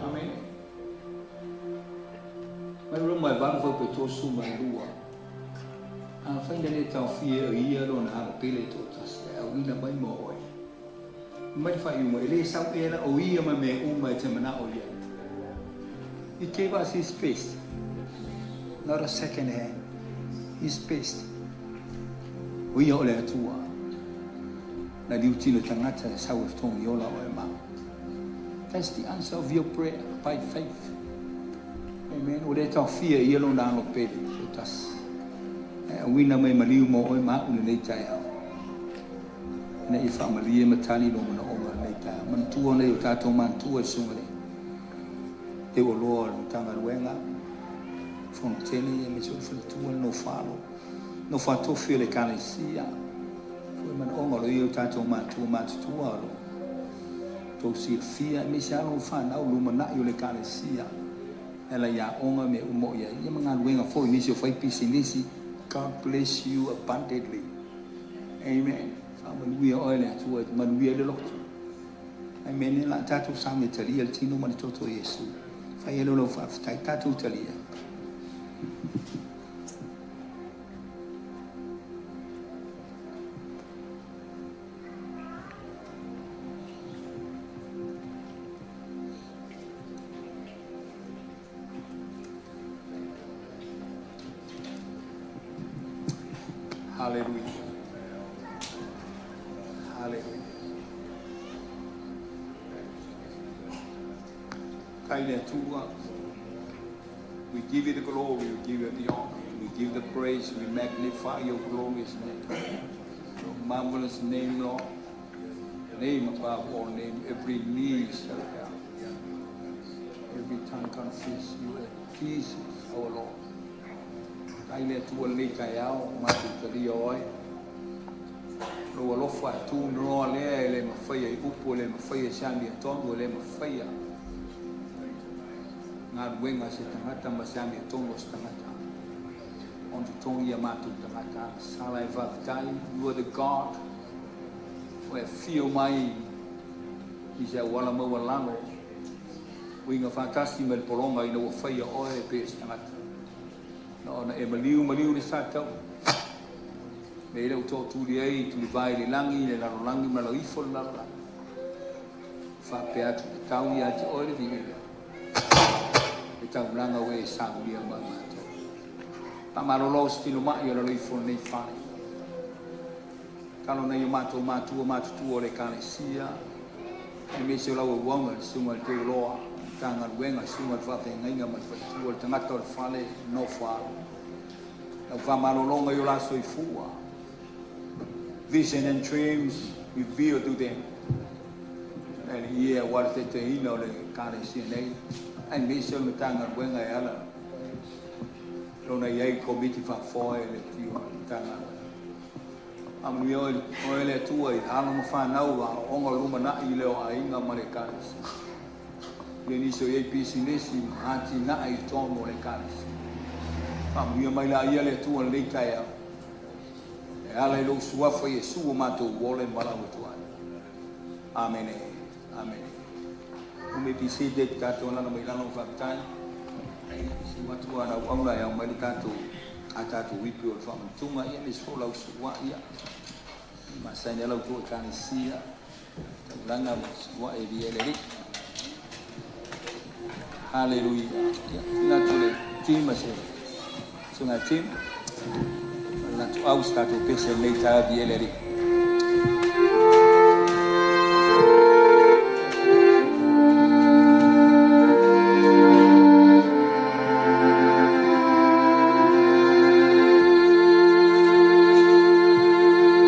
Amen. Mai ro mai van fo pe to su mai lua. A finally tau fie ia lo na ha pele to tas. A wina mai mo oi. Mai fa yu mai le sau e la o ia mai me u mai te mana o ia. He gave us his space. Not a second hand. His space. We all are tua. Na diuti no tangata sa o tong yola o ma. That's the answer of your prayer by faith. Amen. O le tau fia ia lo na lo pele so tas. Wina mai maliu mo o ma u nei tai au. Na I fa malie matali lo mo o ma nei tai. Man tua nei o tato man tua sunga. Te o lo tanga wenga. Fontene me so for tu no falo no fato feel kalesia foi man ongo yo tato ma tu alo to silfia me sa no fa na lu mana yo le kalesia ela ya ongo me umo ya ya manga luenga foi ni so fai pisinisi. God bless you abundantly. Amen. Man we oil at word man we the Lord. Amen. La tato same talia tino man toto Yesu. Fa yelo lo fa tato talia. Hallelujah. Hallelujah. Kaile tua. We give you the glory, we give you the honor, we give the praise, we magnify your glorious name. Your marvelous name, Lord. Name above all name, every knee shall bow. Every tongue confess you are Jesus, our Lord. Kaile tua le kayao, matu talioi. Lo alofa tu no le mafaya upo le mafaya shambi tongo le mafaya. Ngad wenga se tangata mashambi tongo se tangata. On to tongi matu tangata. Salai vatai, you are the God. Where feel my is a wala mo walano. Winga fantasti mel polonga ino faya oe pes tangata. No na emaliu ni satau. Me le uto tu di ai tu vai le langi le la langi ma lo ifo la la. Fa pe atu tau ia te ore di me. E tau langa we sa dia ma ma. Ta ma lo stilo ma io lo ifo nei fai. Kalo na yo ma tu ore kale sia. E me se la wo wanga suma te loa. Tanga wenga suma fa te ngai ma fa tu ore tanga tor fale no fa. Na fa ma lo longa yo la so ifua. Vision and dreams revealed to them. And here, what they say, you know, the kind of CNN. And me so me tanga when I ala. Lona yai committee for foil if you tanga. Am we oil tu ai alo mo fa na wa onga luma na ile o ainga Americanos. Yeni so yai pisinesi anti na ai ton Americanos. Am we mai la ile tu o le kaya. Ale lo suafa Yesu mato wole malamu tuan. Amen. Amen. Umi bisi det kato na mai lano faktan. Si watu ana wala yang mai kato atatu wipi o fam tuma ia ni sola usua ia. Masanya lo tu kanisia. Langa wa ebiele. Hallelujah. Ya, natule tim masih. Sungai tim. Tu au stato pese leita bieleri.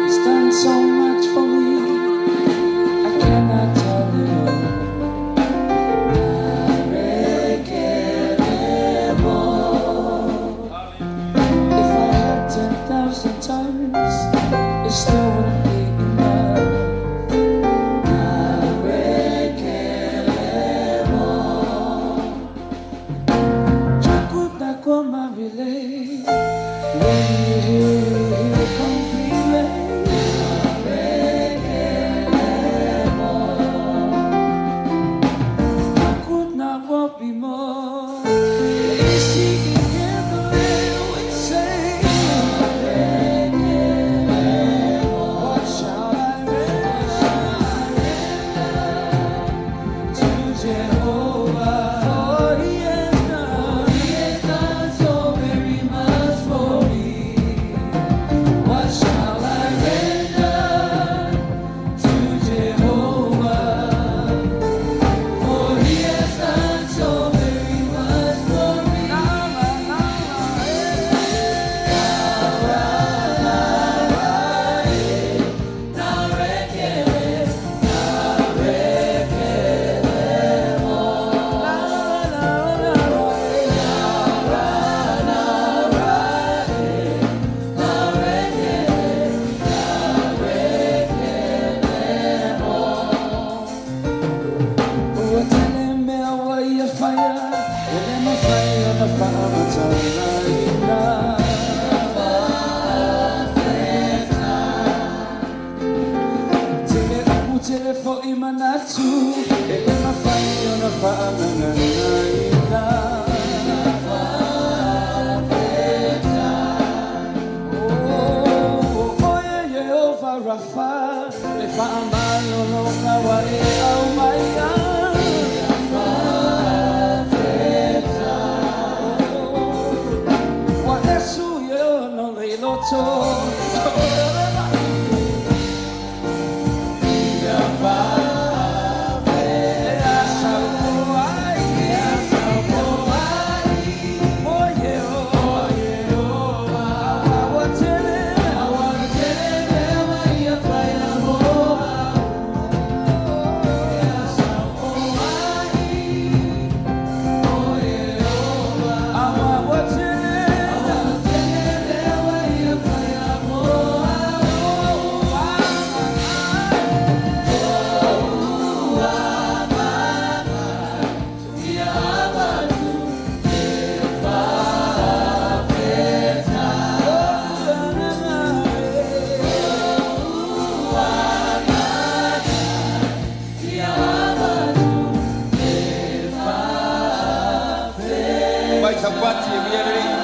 He's done so much for me, I cannot tell you. If I had 10,000 times, it still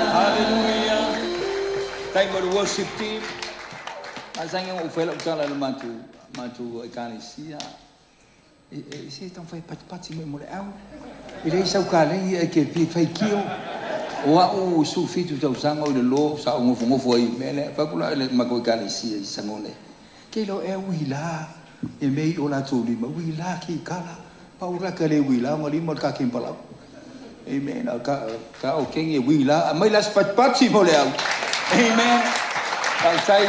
Hallelujah. Time for the worship team. Asang yung ufel ang kala matu ikanesia. Isi tong fai pat si mo au. Ile sa kala i ke pi fai kio. Wa u su fitu tau sanga o de lo sa ngofo i mele fa kula le mako ikanesia sangone. Ke lo e wila. E mei o la tu lima wila ki kala. Paula kale wila ngoli mo ka kim pala. Amen. Ka o king e wila mai las pat si mo le au. Amen. Kau sai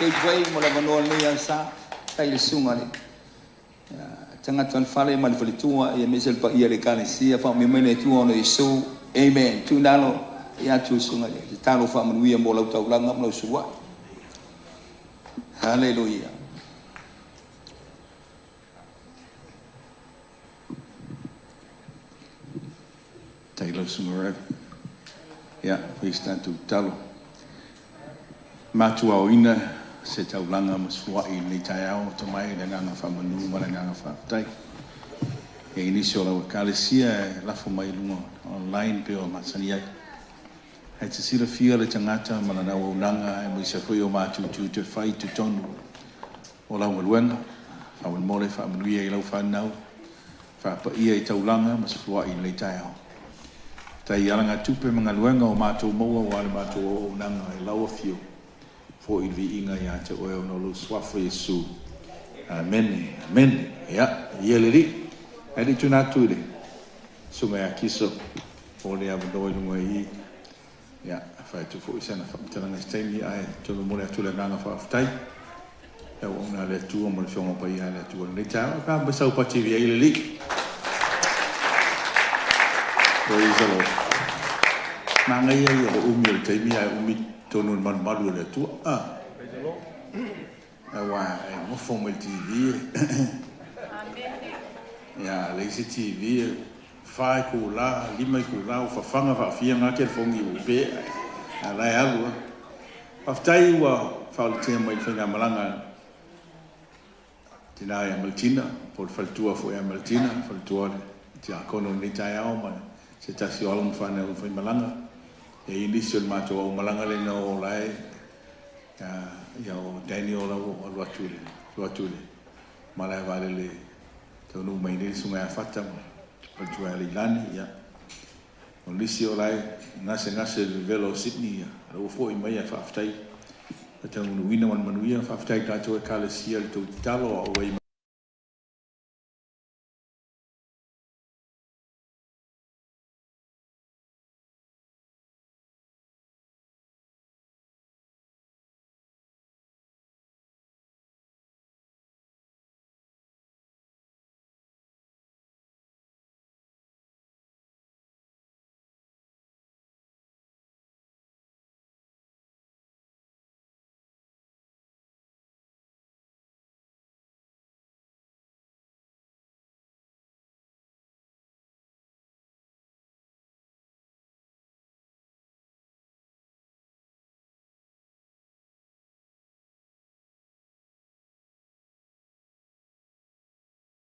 ke vai mo la manual ni sa tai le sunga ni. Tanga tan fale man fale tua e mesel pa ia le kanisia fa me mene tua no Yesu. Amen. Tu nalo ia tu sunga ni. Talo fa man wi mo la tau langa mo suwa. Hallelujah. Taylor Sumared. Yeah, we stand to talo. Matua oina se taulanga masua I ni taiao tamai le nganga whamanu ma le nganga whaftai. E inisio la wakalesia lafo mai lungo online pe o masani ai. Hei te sira fia le tangata ma la nau unanga e mo isa hui o matu tu te whai tu tonu. O lau maluenga, whawan mole whamanuia I lau whanau. Whapa ia I taulanga masua I le taiao. Tai alanga tupe mga luenga o mātou maua o ale mātou o unanga I lau a fiu. Fo I vi inga ia te oe o nolu swafo Yesu. Amen. Amen. Ia, ieleri. Eri tunatu ile. Sume a kiso. O le avadoi lunga I. Ia, whai tu fo isana whamtalanga steini ai. Tulu mole atule nanga whaftai. Ia o una le tua mo le fionga pa ia le tua. Nei tau, ka mbasau pati vi ieleri. Praise the Lord. Nanga ia ia le umi o le taimi ai umi tonu man malu le tua. Praise the Lord. Awa, e ngofo mo le TV. Ya, le isi TV. Fai ku la, lima ku la, o fafanga fafia ngake le fongi upe. Alai alu. Aftai ua whaolitea mai whainga malanga. Tina ia Maltina. Po le whalitua fo ia Maltina. Whalitua le. Tia kono ni tai au mai. Se tasi o alam whane o whai malanga. E inisio le mātua o malanga le na o lai. Ia o Daniel o Luatule. Malai vale le tau nu mai nili sunga a whata. O tua le ilani, ia. O nisi o lai, ngase le velo o Sydney, ia. O fo I mai a whaftai. Tau nu wina man manuia, whaftai tātou e kāle sia le tau talo o wei